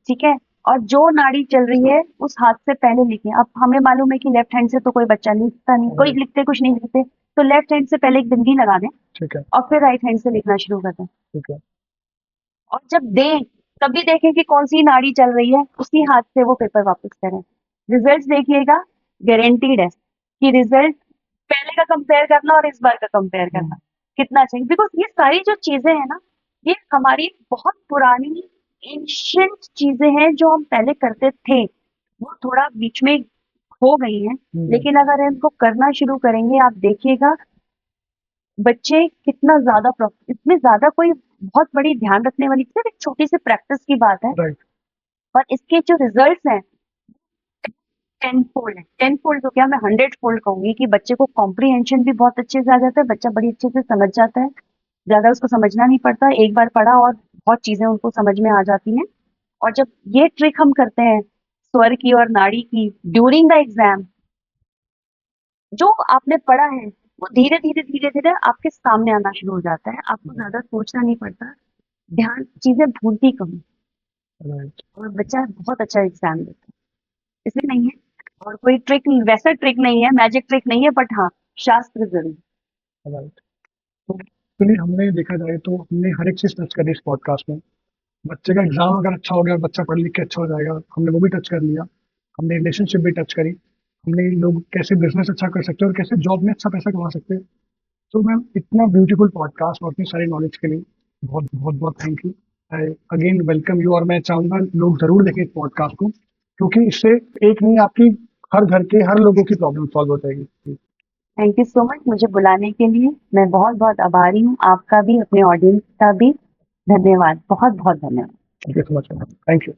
ठीक है। और जो नाड़ी चल रही है उस हाथ से पहले लिखें। अब हमें मालूम है कि लेफ्ट हैंड से तो कोई बच्चा लिखता नहीं, कोई लिखते कुछ नहीं लिखते, तो लेफ्ट हैंड से पहले एक बिंदी लगा दें, ठीक है, और फिर राइट हैंड से लिखना शुरू कर दें। ठीक है। और जब दें तभी देखें कि कौन सी नाड़ी चल रही है, उसी हाथ से वो पेपर वापस करें। रिजल्ट देखिएगा, गारंटीड है कि रिजल्ट पहले का कंपेयर करना और इस बार का कंपेयर करना कितना चाहिए, बिकॉज ये सारी जो चीजें हैं ना, ये हमारी बहुत पुरानी एंशियंट चीजें हैं जो हम पहले करते थे, वो थोड़ा बीच में खो गई हैं। लेकिन अगर इनको करना शुरू करेंगे, आप देखिएगा बच्चे कितना ज्यादा इसमें ज्यादा कोई बहुत बड़ी ध्यान रखने वाली, सिर्फ एक छोटी सी प्रैक्टिस की बात है, राइट। और इसके जो रिजल्ट्स हैं 10 फोल्ड है। 10 फोल्ड तो क्या, मैं 100 फोल्ड कहूंगी कि बच्चे को कॉम्प्रीहेंशन भी बहुत अच्छे से आ जाता है, बच्चा बड़ी अच्छे से समझ जाता है, ज्यादा उसको समझना नहीं पड़ता, एक बार पढ़ा और बहुत चीजें उनको समझ में आ जाती हैं। और जब ये ट्रिक हम करते हैं स्वर की और नाड़ी की ड्यूरिंग द एग्जाम, जो आपने पढ़ा है वो धीरे धीरे धीरे धीरे आपके सामने आना शुरू हो जाता है, आपको ज्यादा सोचना नहीं पड़ता, ध्यान चीजें भूलती कम, राइट। और बच्चा बहुत अच्छा एग्जाम देता है। इसलिए नहीं है, और कोई ट्रिक, वैसा ट्रिक नहीं है, मैजिक ट्रिक नहीं है, बट हाँ शास्त्र जरूर। राइट। तो चलिए, हमने देखा जाए तो हमने हर एक चीज टच करी इस पॉडकास्ट में। बच्चे का एग्जाम अगर अच्छा हो गया, बच्चा पढ़ लिख के अच्छा हो जाएगा, हमने वो भी टच कर लिया। हमने रिलेशनशिप भी टच करी। हमने लोग कैसे बिजनेस अच्छा कर सकते हैं और कैसे जॉब में अच्छा पैसा कमा सकते हैं। तो मैम, इतना ब्यूटीफुल पॉडकास्ट और इतनी सारी नॉलेज के लिए बहुत बहुत बहुत thank you. I again welcome you, और मैं चाहूंगा लोग जरूर देखें इस पॉडकास्ट को, क्योंकि इससे एक नहीं, आपकी हर घर के हर लोगों की प्रॉब्लम सॉल्व हो जाएगी। थैंक यू सो मच मुझे बुलाने के लिए, मैं बहुत बहुत आभारी हूँ, आपका भी, अपने ऑडियंस का भी धन्यवाद, बहुत बहुत धन्यवाद। Thank you so much. Thank you.